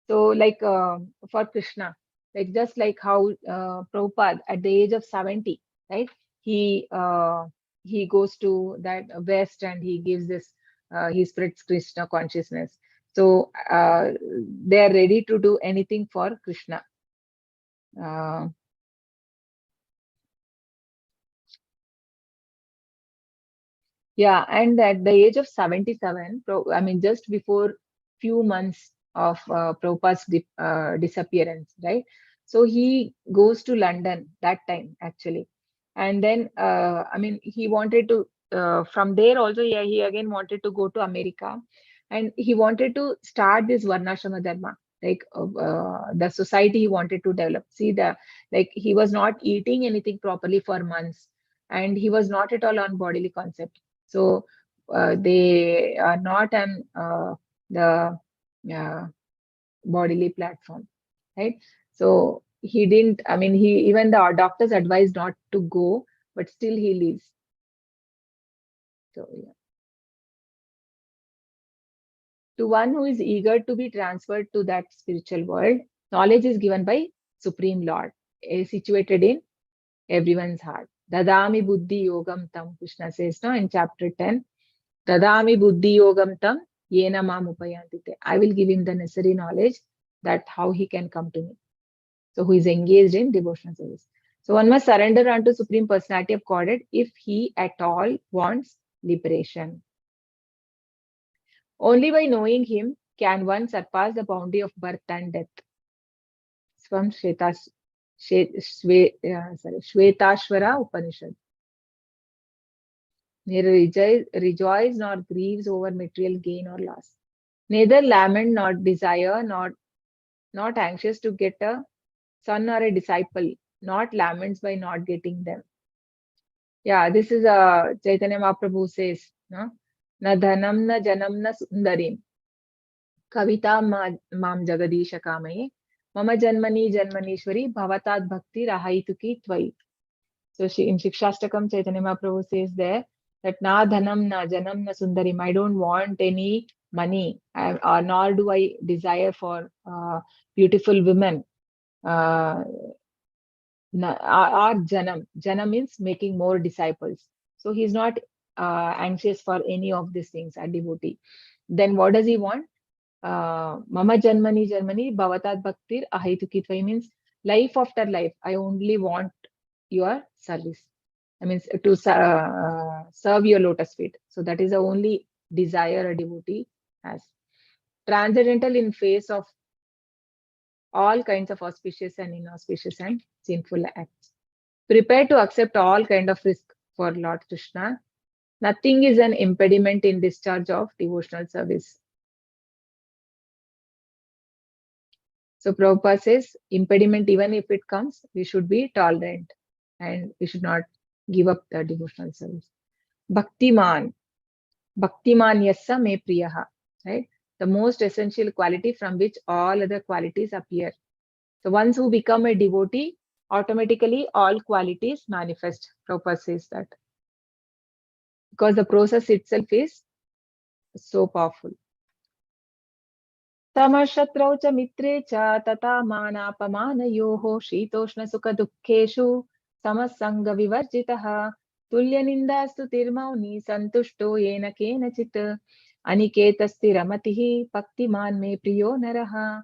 So like for Krishna, like just like how Prabhupada at the age of 70, right? He goes to that West and he gives this, he spreads Krishna consciousness. So they are ready to do anything for Krishna. Yeah, and at the age of 77, I mean, just before few months of Prabhupada's disappearance, right? So he goes to London that time, actually. And then, I mean, he wanted to, from there also, yeah, he again wanted to go to America. And he wanted to start this Varnashrama Dharma, like the society he wanted to develop. See, like he was not eating anything properly for months. And he was not at all on bodily concept. So they are not on the bodily platform, right? So he didn't, I mean, even the doctors advised not to go, but still he leaves. So yeah. To one who is eager to be transferred to that spiritual world, knowledge is given by Supreme Lord, situated in everyone's heart. Dadami buddhi yogam tam, Krishna says now in chapter 10. Dadami buddhi yogam tam yena mam upayantite. I will give him the necessary knowledge that how he can come to me. So who is engaged in devotional service. So one must surrender unto Supreme Personality of Godhead if he at all wants liberation. Only by knowing him can one surpass the boundary of birth and death. It's from Shvetashvara Upanishad. Neither rejoice nor grieves over material gain or loss. Neither lament nor desire, not anxious to get a son or a disciple, not laments by not getting them. Yeah, this is Chaitanya Mahaprabhu says, no? Na dhanam na janam na sundarim. Kavita mam jagadisha kamaye. Mama janmani janmanishwari bhavatat bhakti rahaituki tvai. So in Shikshastakam, Chaitanya Mahaprabhu says there that na dhanam na janam na sundarim. I don't want any money, or nor do I desire for beautiful women. Or janam. Janam means making more disciples. So he's not anxious for any of these things, a devotee. Then what does he want? Mama janmani bhavatat bhaktir ahaituki tvai means life after life. I only want your service. I mean, to serve your lotus feet. So that is the only desire a devotee has. Transcendental in face of all kinds of auspicious and inauspicious and sinful acts. Prepared to accept all kind of risk for Lord Krishna. Nothing is an impediment in discharge of devotional service. So Prabhupada says, impediment, even if it comes, we should be tolerant and we should not give up the devotional service. Bhaktiman yassa me priyaha, right? The most essential quality from which all other qualities appear. So once who become a devotee, automatically all qualities manifest. Prabhupada says that. Because the process itself is so powerful. Tamashatrau cha mitre cha tata manapamanayoho shitoshna sukha dukkheshu samasanga vivarjitaha tulya nindastu tirmauni santushto yena kenachit aniketasti ramatihi bhaktiman me priyo naraha.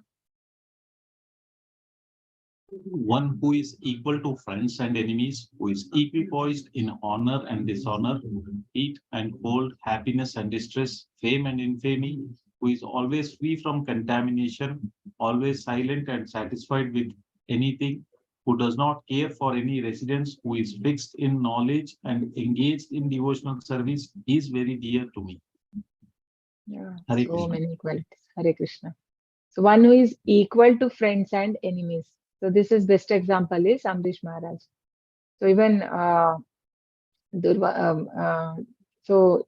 One who is equal to friends and enemies, who is equipoised in honor and dishonor, heat and cold, happiness and distress, fame and infamy, who is always free from contamination, always silent and satisfied with anything, who does not care for any residence, who is fixed in knowledge and engaged in devotional service, is very dear to me. Yeah, Hare so Krishna. many qualities. Hare Krishna. So one who is equal to friends and enemies. So this is best example is Amrish Maharaj. So even Durva, so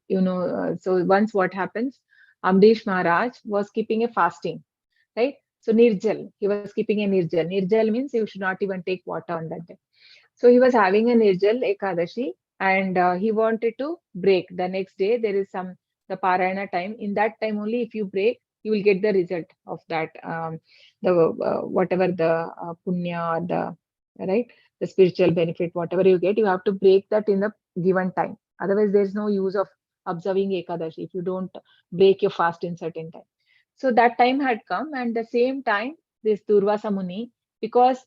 so once what happens, Amrish Maharaj was keeping a fasting, right? So Nirjal, he was keeping a Nirjal. Nirjal means you should not even take water on that day. So he was having a Nirjal Ekadashi, and he wanted to break. The next day there is the Parayana time. In that time only, if you break, you will get the result of that. The whatever the punya or the right, the spiritual benefit, whatever you get, you have to break that in the given time. Otherwise, there is no use of observing Ekadashi if you don't break your fast in certain time. So that time had come, and the same time, this Durvasa Muni, because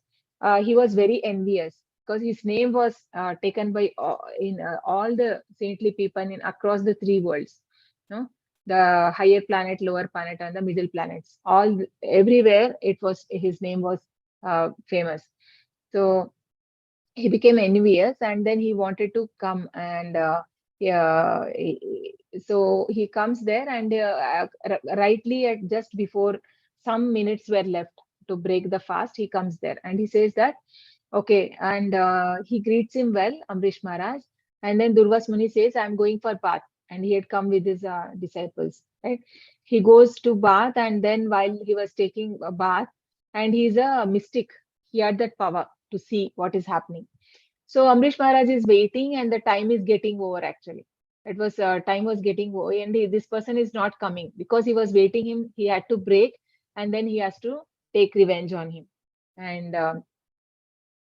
he was very envious, because his name was taken by in all the saintly people in across the three worlds, no? The higher planet, lower planet, and the middle planets. Everywhere it was his name was famous. So he became envious, and then he wanted to come and yeah, so he comes there, and rightly at just before some minutes were left to break the fast, he comes there and he says that okay, and he greets him well, Amrish Maharaj, and then Durvas Muni says, I'm going for bath, and he had come with his disciples, right? He goes to bath, and then while he was taking a bath, and he's a mystic, he had that power to see what is happening. So Amrish Maharaj is waiting, and the time is getting over. Actually, it was time was getting over, and this person is not coming because he was waiting him. He had to break, and then he has to take revenge on him. And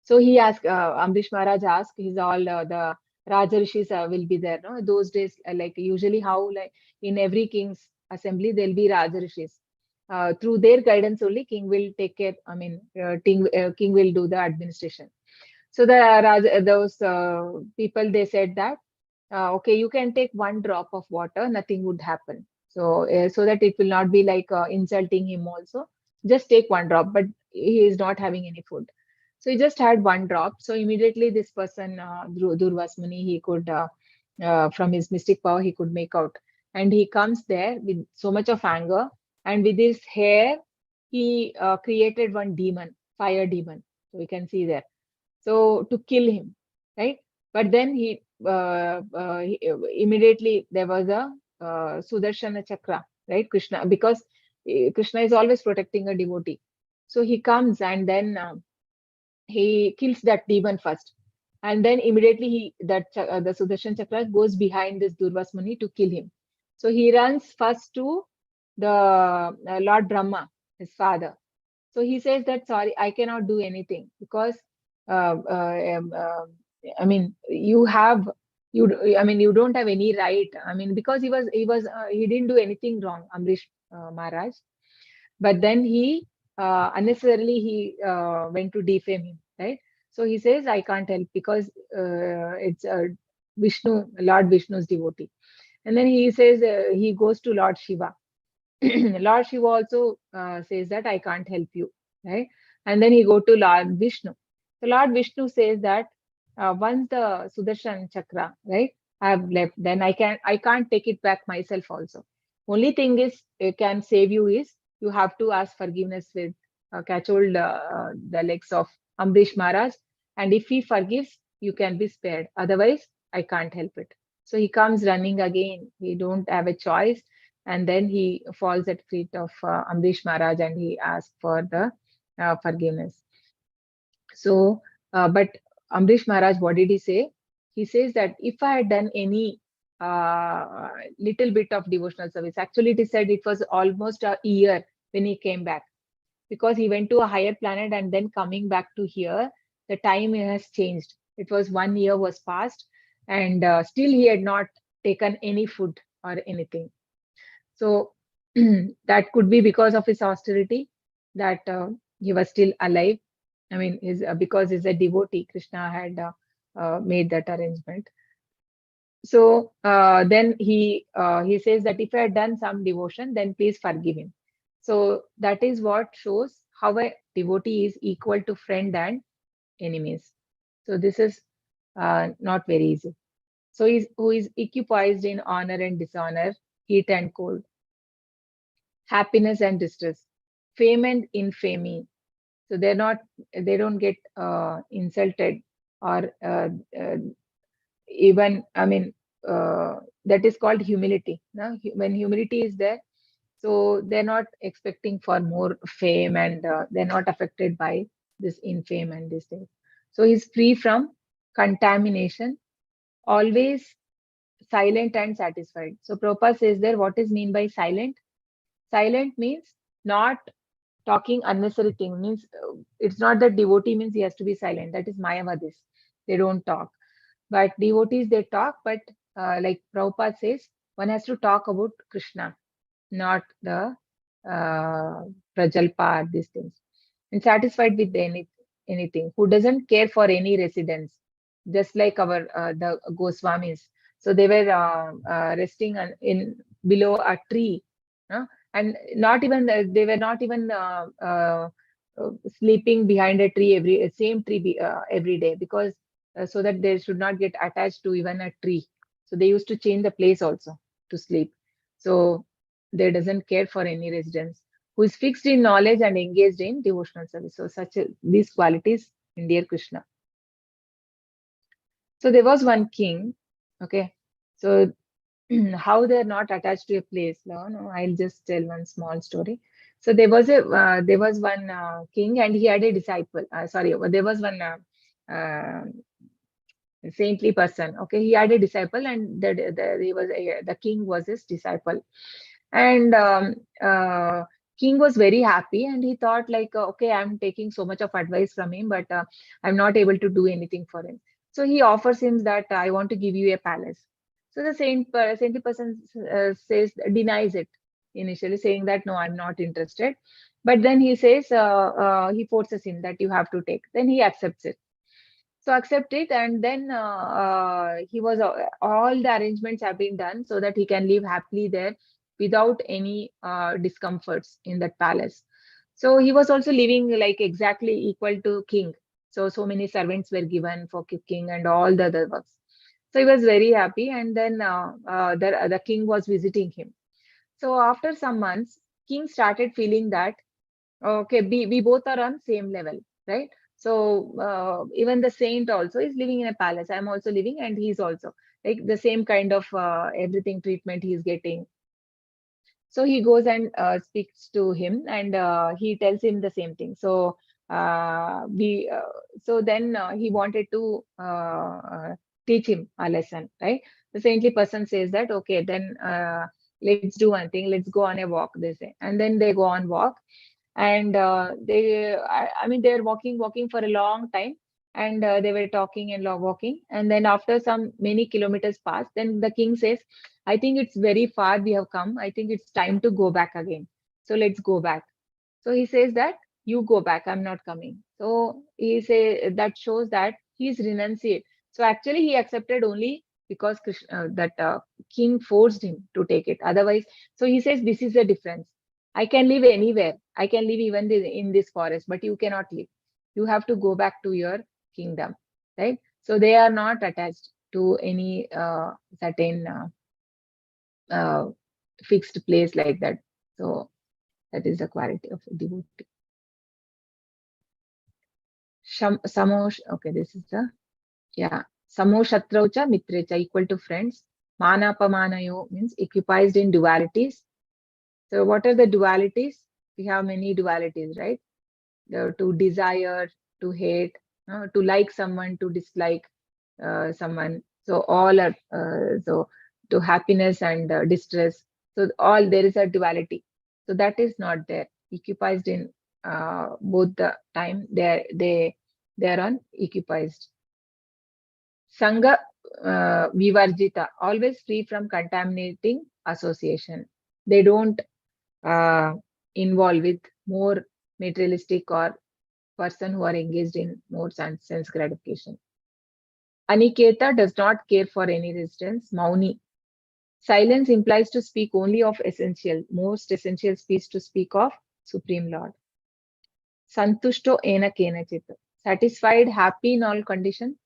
so he asked, Amrish Maharaj asked, he's all the Rajarishis will be there. No, those days, like usually how like in every king's assembly there'll be Rajarishis. Through their guidance only, king will take care. I mean, king will do the administration. So those people, they said that okay, you can take one drop of water, nothing would happen. So that it will not be like insulting him also. Just take one drop, but he is not having any food. So he just had one drop. So immediately this person, Durvasmuni, he could from his mystic power he could make out, and he comes there with so much of anger, and with his hair he created one demon, fire demon. So we can see there, so to kill him, right? But then immediately there was a Sudarshana Chakra, right? Krishna, because Krishna is always protecting a devotee. So he comes, and then he kills that demon first. And then immediately the Sudarshan Chakra goes behind this Durvas Muni to kill him. So he runs first to the Lord Brahma, his father. So he says that, sorry, I cannot do anything because, I mean, I mean, you don't have any right. I mean, because he didn't do anything wrong, Amrish Maharaj. But then he unnecessarily he went to defame him, right? So he says, I can't help because it's Vishnu, Lord Vishnu's devotee. And then he says, he goes to Lord Shiva. Lord Shiva also says that I can't help you, right? And then he go to Lord Vishnu. So Lord Vishnu says that once the Sudarshan Chakra, right, I have left, then I can't take it back myself also. Only thing is can save you is you have to ask forgiveness with catch hold the legs of Amrish Maharaj, and if he forgives, you can be spared. Otherwise, I can't help it. So he comes running again. He don't have a choice, and then he falls at feet of Amrish Maharaj, and he asks for the forgiveness. So, but Amrish Maharaj, what did he say? He says that if I had done any little bit of devotional service, actually it is said it was almost a year when he came back, because he went to a higher planet and then coming back to here, the time has changed. It was 1 year was passed, and still he had not taken any food or anything. So that could be because of his austerity, that he was still alive. I mean, because he's a devotee, Krishna had made that arrangement. So then he says that if I had done some devotion, then please forgive him. So that is what shows how a devotee is equal to friend and enemies. So this is not very easy. So who is equipoised in honor and dishonor, heat and cold, happiness and distress, fame and infamy. So they don't get insulted or even, I mean, that is called humility. No? When humility is there, so they're not expecting for more fame, and they're not affected by this infame and these things. So he's free from contamination, always silent and satisfied. So Prabhupada says there, what is mean by silent? Silent means not talking unnecessary thing. Means it's not that devotee means he has to be silent. That is Mayavadis. They don't talk. But devotees, they talk, but like Prabhupada says, one has to talk about Krishna, not the Prajalpa, these things. And satisfied with anything, who doesn't care for any residence, just like our the Goswamis. So they were resting in below a tree, and not even they were not even sleeping behind a tree same tree every day, because so that they should not get attached to even a tree. So they used to change the place also to sleep. So they doesn't care for any residence, who is fixed in knowledge and engaged in devotional service. So these qualities in dear Krishna. So there was one king. Okay. So how they're not attached to a place. No, I'll just tell one small story. So there was one king, and he had a disciple. There was one saintly person. Okay, he had a disciple, and the king was his disciple. And king was very happy, and he thought like, okay, I'm taking so much of advice from him, but I'm not able to do anything for him. So he offers him that I want to give you a palace. So the saintly person denies it initially, saying that no, I'm not interested. But then he says, he forces him that you have to take. Then he accepts it. So accept it, and then he was all the arrangements have been done so that he can live happily there without any discomforts in that palace. So he was also living like exactly equal to king. So many servants were given for cooking and all the other works. So he was very happy, and then the king was visiting him. So after some months, king started feeling that okay, we both are on same level, right? So even the saint also is living in a palace. I'm also living, and he's also like the same kind of everything treatment he's getting. So he goes and speaks to him, and he tells him the same thing. So then he wanted to teach him a lesson, right? The saintly person says that okay, then let's do one thing. Let's go on a walk. They say, and then they go on walk, and I mean they're walking for a long time, and they were talking and walking, and then after some many kilometers pass, then the king says, I think it's very far we have come. I think it's time to go back again. So let's go back. So he says that you go back, I'm not coming. So he say that shows that he's renunciate. So actually he accepted only because that king forced him to take it. Otherwise, so he says this is the difference. I can live anywhere. I can live even in this forest, but you cannot live. You have to go back to your kingdom, right? So they are not attached to any certain fixed place like that. So that is the quality of a devotee. Okay, this is the, yeah. Samo shatraucha mitrecha, equal to friends. Manapamanayo means equipoised in dualities. So what are the dualities? We have many dualities, right? To desire, to hate, to like someone, to dislike someone. So all are so to happiness and distress. So all there is a duality. So that is not there. Equipoised in both the time. They are on equipoised. Sangha vivarjita, always free from contaminating association. They don't involve with more materialistic or person who are engaged in more sense gratification. Aniketa does not care for any resistance. Mauni. Silence implies to speak only of essential, most essential speech to speak of Supreme Lord. Santushto ena kenachit. Satisfied, happy in all conditions.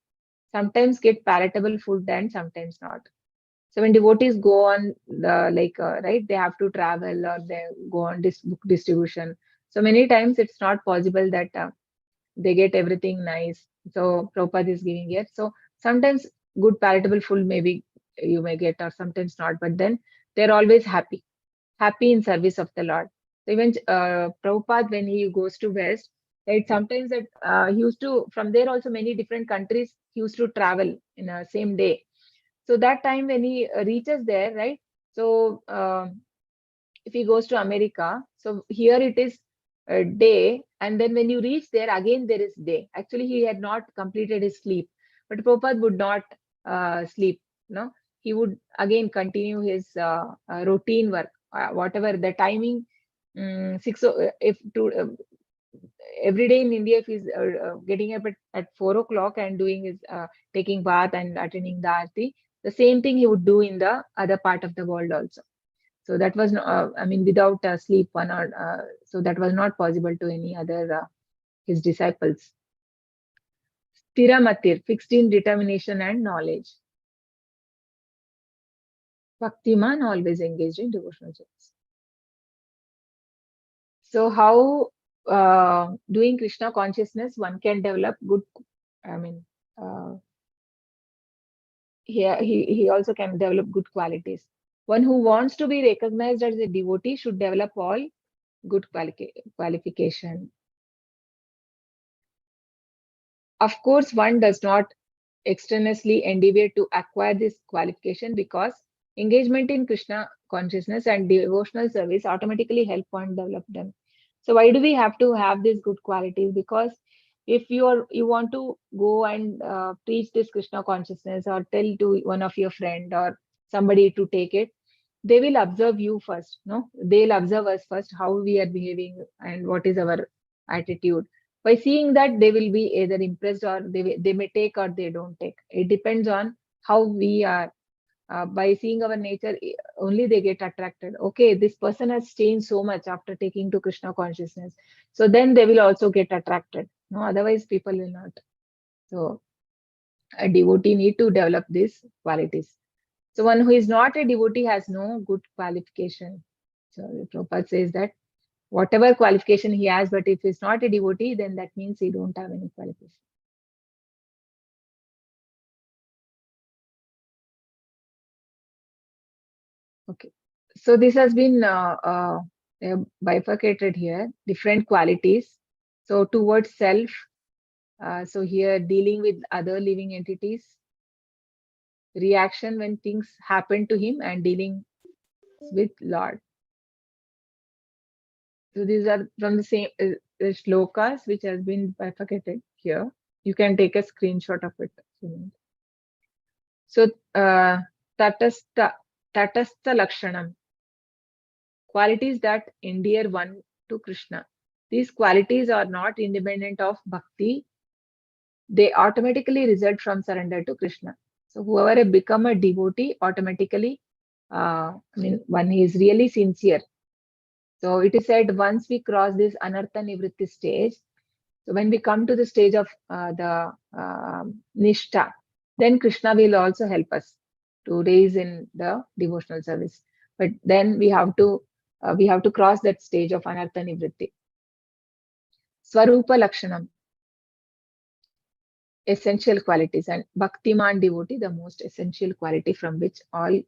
Sometimes get palatable food and sometimes not. So when devotees go on right, they have to travel or they go on this book distribution. So many times it's not possible that they get everything nice. So Prabhupada is giving it. So sometimes good palatable food maybe you may get or sometimes not, but then they're always happy in service of the Lord. So even Prabhupada, when he goes to West, right, sometimes that he used to, from there also many different countries, he used to travel in a same day. So that time when he reaches there, right, so if he goes to America, so here it is a day, and then when you reach there, again there is day. Actually, he had not completed his sleep, but Prabhupada would not sleep, no? He would again continue his routine work, whatever the timing, 6, if to every day in India, if he's getting up at 4 o'clock and doing his taking bath and attending the aarti, the same thing he would do in the other part of the world also. So that was, I mean, without sleep, so that was not possible to any other his disciples. Sthiramatir, fixed in determination and knowledge. Bhaktiman, always engaged in devotional service. So how doing Krishna consciousness, one can develop good, I mean, he also can develop good qualities. One who wants to be recognized as a devotee should develop all good qualification. Of course, one does not extraneously endeavor to acquire this qualification because engagement in Krishna consciousness and devotional service automatically help one develop them. So why do we have to have these good qualities? Because if you want to go and preach this Krishna consciousness or tell to one of your friend or somebody to take it, they will observe you first. No, they'll observe us first, how we are behaving and what is our attitude. By seeing that, they will be either impressed or they may take or they don't take. It depends on how we are. By seeing our nature, only they get attracted. Okay, this person has changed so much after taking to Krishna consciousness. So then they will also get attracted. No, otherwise people will not. So a devotee need to develop these qualities. So one who is not a devotee has no good qualification. So Prabhupada says that whatever qualification he has, but if he's not a devotee, then that means he don't have any qualification. Okay, so this has been bifurcated here, different qualities. So towards self, so here dealing with other living entities, reaction when things happen to him, and dealing with Lord. So these are from the same shlokas which has been bifurcated here. You can take a screenshot of it. So tatastha lakshanam, qualities that endear one to Krishna. These qualities are not independent of bhakti. They automatically result from surrender to Krishna. So whoever become a devotee automatically, when he is really sincere. So it is said once we cross this anartha nivritti stage, so when we come to the stage of the nishta, then Krishna will also help us to raise in the devotional service. But then we have to cross that stage of anartha nivritti. Swarupa lakshanam, essential qualities, and bhaktiman devotee, the most essential quality from which all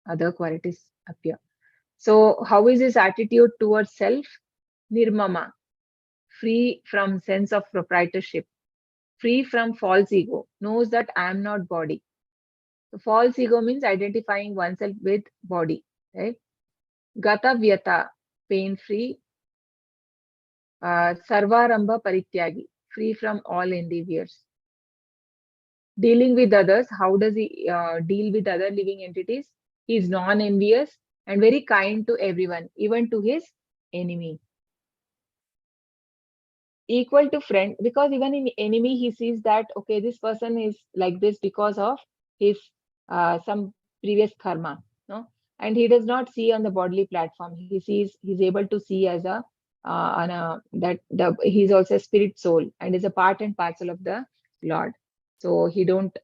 other qualities appear. So how is his attitude towards self? Nirmama, free from sense of proprietorship, free from false ego, knows that I am not body. So false ego means identifying oneself with body, right? Gata vyata, pain free. Sarvarambha parityagi, free from all endeavors. Dealing with others, how does he deal with other living entities? He is non-envious and very kind to everyone, even to his enemy. equal to friend, because even in enemy he sees that okay, this person is like this because of his some previous karma, no, and he does not see on the bodily platform. He's able to see as a on a that the he's also a spirit soul and is a part and parcel of the Lord. So he don't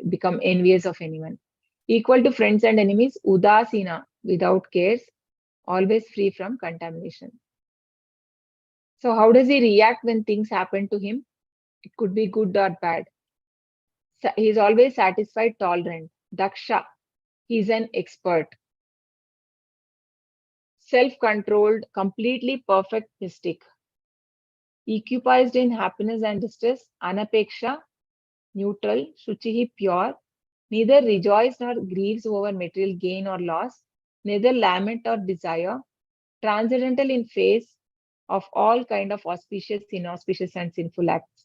become envious of anyone. Equal to friends and enemies, udasina, without cares, always free from contamination. So how does he react when things happen to him? It could be good or bad. He's always satisfied, tolerant. Daksha, he's an expert. Self-controlled, completely perfect mystic. Equipoised in happiness and distress, anapeksha, neutral, shuchihi, pure. Neither rejoice nor grieves over material gain or loss, neither lament or desire. Transcendental in face of all kind of auspicious, inauspicious, and sinful acts.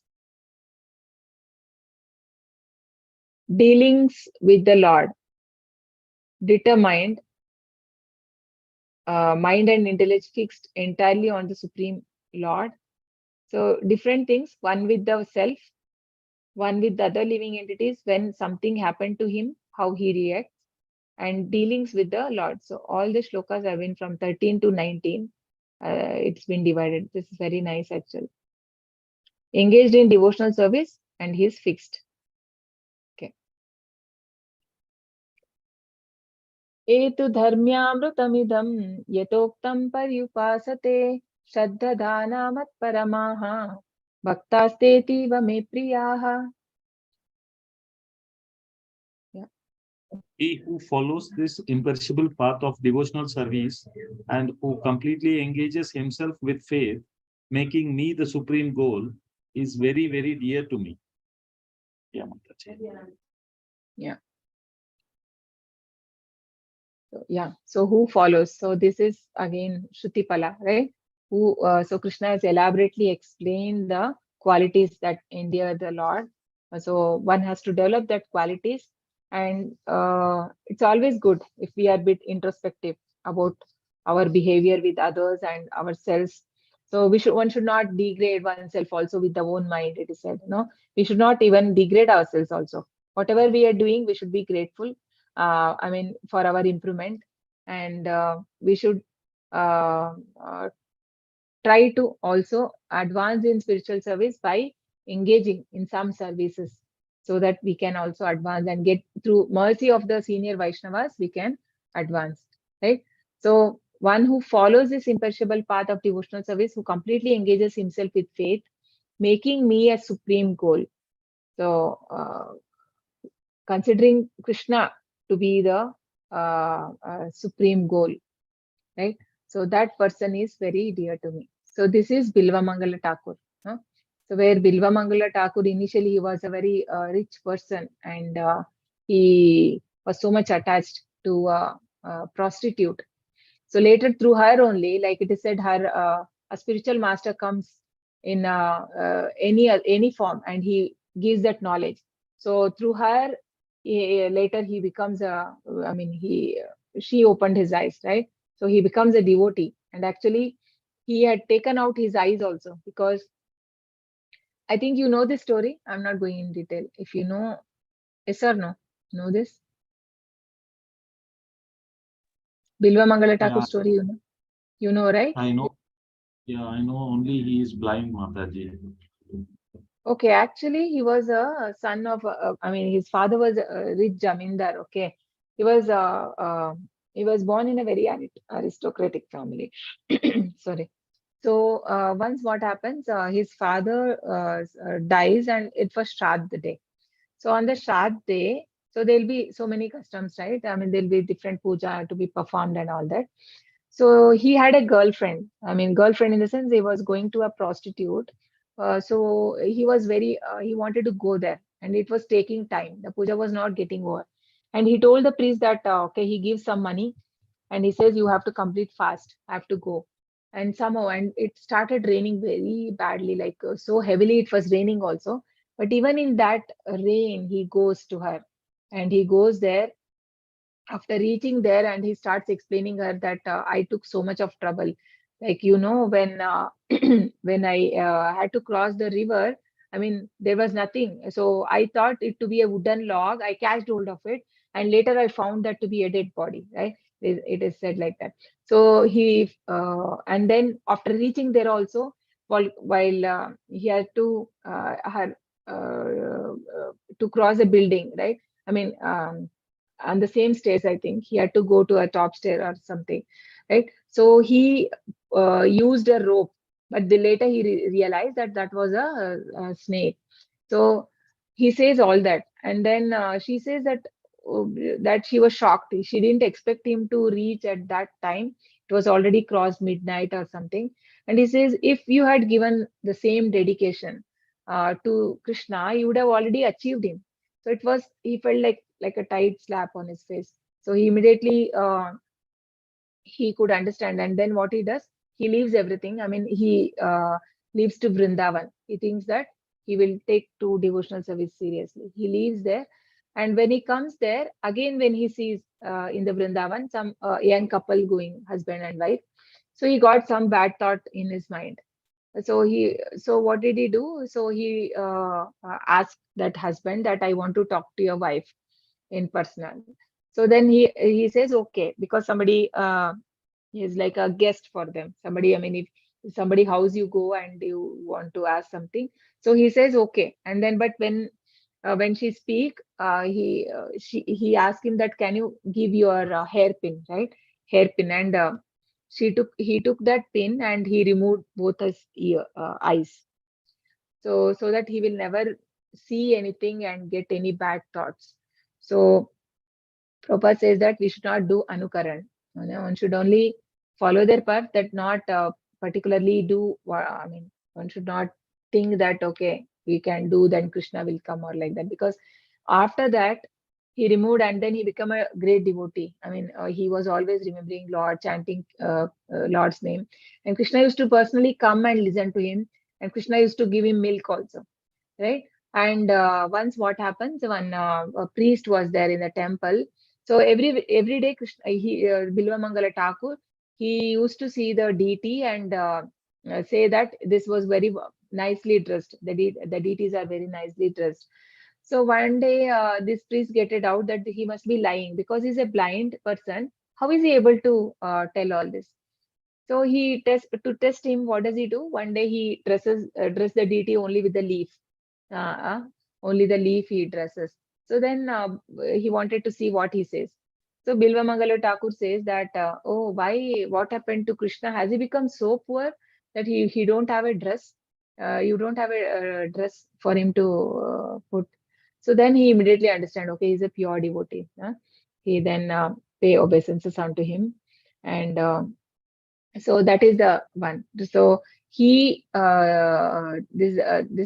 Dealings with the Lord, determined, mind and intellect fixed entirely on the Supreme Lord. So different things, one with the self, one with the other living entities, when something happened to him, how he reacts, and dealings with the Lord. So all the shlokas have been from 13 to 19. It's been divided. This is very nice actually. Engaged in devotional service and he is fixed. Okay. Etu dharmyamrutamidam yatoktam paryupasate shraddhadana matparamaha bhaktasteti me priyaha. Yeah. He who follows this imperishable path of devotional service and who completely engages himself with faith, making me the supreme goal, is very, very dear to me. Yeah, Mataji. Yeah. So, yeah. So who follows? So this is again Shrutipala, right? Who so Krishna has elaborately explained the qualities that endear the Lord. So one has to develop that qualities, and it's always good if we are a bit introspective about our behavior with others and ourselves. So one should not degrade oneself also with the own mind. It is said, no, we should not even degrade ourselves also. Whatever we are doing, we should be grateful. I mean, for our improvement, and we should uh, uh, try to also advance in spiritual service by engaging in some services, so that we can also advance and get through mercy of the senior Vaishnavas, we can advance, right? So one who follows this imperishable path of devotional service, who completely engages himself with faith, making me a supreme goal. So considering Krishna to be the supreme goal, right? So that person is very dear to me. So this is Bilva Mangala Thakur. Huh? So where Bilva Mangala Thakur, initially he was a very rich person, and he was so much attached to a prostitute. So later through her only, like it is said, her a spiritual master comes in any form and he gives that knowledge. So through her, later he becomes a, I mean, she opened his eyes, right? So he becomes a devotee, and actually he had taken out his eyes also, because I think you know this story. I'm not going in detail. If you know, yes or no, know this Bilva Mangala Thakur Yeah, story, you know, right? I know. Yeah, I know only he is blind, Mataji. Okay, actually, he was a son of, I mean, his father was a rich jamindar. Okay, he was, he was born in a very aristocratic family. Sorry. So once what happens, his father dies, and it was Shraddh day. So on the Shraddh day, so there'll be so many customs, right? I mean, there'll be different puja to be performed and all that. So he had a girlfriend. I mean, girlfriend in the sense he was going to a prostitute. So he was very, he wanted to go there, and it was taking time. The puja was not getting over. And he told the priest that, okay, he gives some money, and he says, you have to complete fast, I have to go. And somehow, and it started raining very badly, like so heavily it was raining also. But even in that rain, he goes to her, and he goes there. After reaching there, and he starts explaining her that I took so much of trouble Like, when when I had to cross the river, I mean, there was nothing. So I thought it to be a wooden log. I catched hold of it, and later I found that to be a dead body, right? It is said like that. So and then after reaching there also, while he had to cross a building, right? I mean, on the same stairs, I think he had to go to a top stair or something, right? So he used a rope, but later he realized that that was a snake. So he says all that, and then she says uh, that she was shocked. She didn't expect him to reach at that time. It was already crossed midnight or something. And he says, if you had given the same dedication to Krishna, you would have already achieved him. So he felt like a tight slap on his face. So he immediately he could understand, and then what he does, he leaves everything. I mean, he leaves to Vrindavan. He thinks that he will take to devotional service seriously. He leaves there, and when he comes there again, when he sees in the Vrindavan some young couple going, husband and wife, so he got some bad thought in his mind. So what did he do? So he asked that husband that, I want to talk to your wife in personal. So then he says okay, because somebody is like a guest for them. Somebody, I mean, if somebody house you go and you want to ask something, so he says okay. And then, but when she speak, he asked him that, can you give your hairpin, right? Hairpin, and he took that pin and he removed both his eyes, so that he will never see anything and get any bad thoughts. So Prabhupada says that we should not do anukaran. One should only follow their path, that not particularly do. I mean, one should not think that okay, we can do, then Krishna will come or like that. Because after that, he removed and then he became a great devotee. I mean, he was always remembering Lord, chanting Lord's name, and Krishna used to personally come and listen to him, and Krishna used to give him milk also, right? And once what happens, one a priest was there in the temple. So every day, Krishna, Bilva Mangala Thakur, he used to see the deity and say that this was very nicely dressed. The deities are very nicely dressed. So one day, this priest get it out that he must be lying, because he's a blind person. How is he able to tell all this? So he test him. What does he do? One day he dress the deity only with the leaf, uh, only the leaf he dresses. So then he wanted to see what he says. So Bilva Mangala Thakur says that, oh, why? What happened to Krishna? Has he become so poor that he don't have a dress? You don't have a dress for him to put. So then he immediately understand. Okay, he's a pure devotee. He then pay obeisances unto him, and so that is the one. So this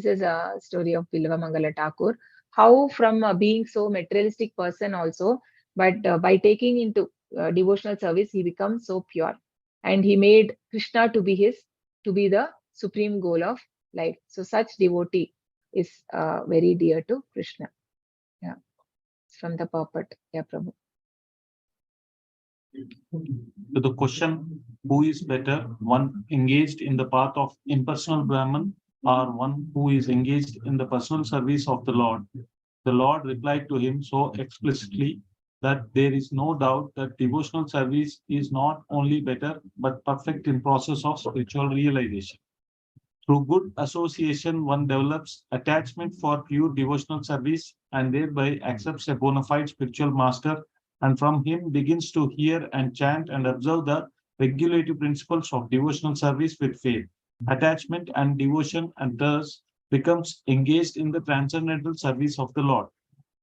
is a story of Bilva Mangala Thakur, how from being so materialistic person also, but by taking into devotional service, he becomes so pure, and he made Krishna to be the supreme goal of life. So such devotee is very dear to Krishna. Yeah, it's from the purport. Yeah, Prabhu. To the question, who is better, one engaged in the path of impersonal Brahman or one who is engaged in the personal service of the Lord replied to him so explicitly that there is no doubt that devotional service is not only better but perfect in process of spiritual realization. Through good association, one develops attachment for pure devotional service and thereby accepts a bona fide spiritual master, and from him begins to hear and chant and observe the regulative principles of devotional service with faith, attachment, and devotion, and thus becomes engaged in the transcendental service of the Lord.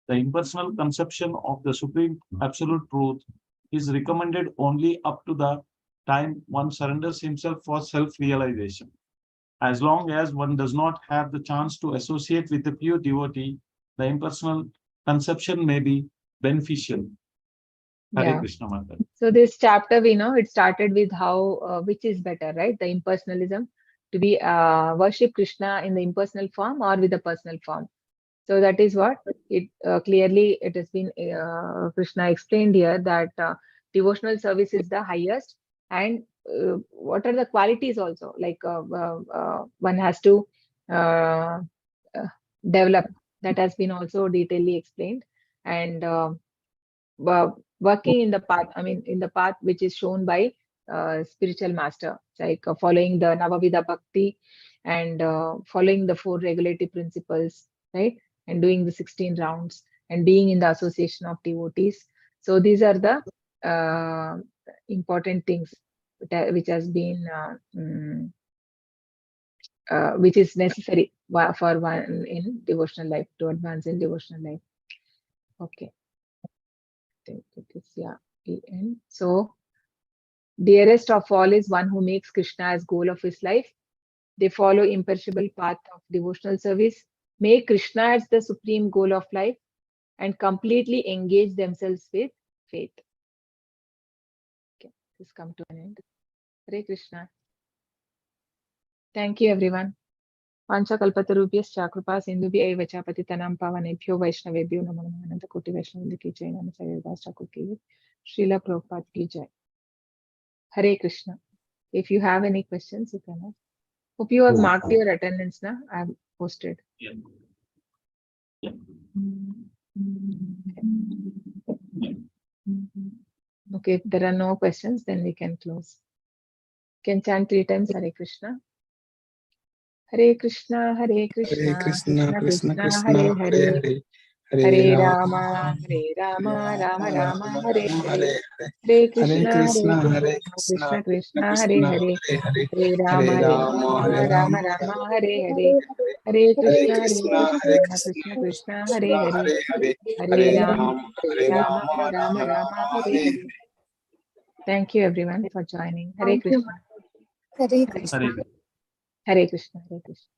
The impersonal conception of the supreme absolute truth is recommended only up to the time one surrenders himself for self-realization. As long as one does not have the chance to associate with a pure devotee, the impersonal conception may be beneficial. Hare Yeah. Krishna Mata. So this chapter, we know it started with how which is better, right? The impersonalism, to be worship Krishna in the impersonal form or with the personal form. So that is what it clearly it has been Krishna explained here, that devotional service is the highest, and what are the qualities also, like one has to uh, develop, that has been also detailedly explained. And working in the path, I mean, in the path which is shown by spiritual master, like following the Navavida Bhakti and following the 4 regulative principles, right? And doing the 16 rounds and being in the association of devotees. So these are the important things which has been which is necessary for one in devotional life, to advance in devotional life. Okay. I think it is, yeah, the end. So dearest of all is one who makes Krishna as goal of his life. They follow imperishable path of devotional service, make Krishna as the supreme goal of life, and completely engage themselves with faith. Okay, this come to an end. Hare Krishna. Thank you, everyone. Panchakalpatarubhyascha कृपा सिन्धुभ्यः एव च पतितानां पावनेभ्यो वैष्णवेभ्यो नमो नमः। अनंत कोटि वैष्णव की जय। नमः दास ठाकुर की जय। श्रीला प्रभुपाद की जय। Hare Krishna. If you have any questions, you can ask. Hope you have marked your attendance now. I have posted. Yeah. Okay, if there are no questions, then we can close. Can chant 3 times Hare Krishna. Hare Krishna, Hare Krishna, Hare Krishna, Krishna Krishna, Krishna, Hare Hare Hare, Hare, Hare Hare Rama, Rama Rama, Hare Hare. Hare Hare Krishna, Krishna, Hare Krishna Krishna, Krishna, Hare Krishna, Hare, Hare Hare, Hare Hare Rama, Rama, Hare Rama, Rama, Hare Hare. Hare Hare Krishna, Krishna, Hare Krishna Krishna, Krishna, Hare Krishna, Hare, Hare Hare, Hare Hare Rama, Rama, Hare Rama, Rama, Rama, Hare Hare Hare. Thank you everyone for joining. Hare Thank you. Krishna. Hare Krishna. Hare Hare Krishna. Hare Krishna.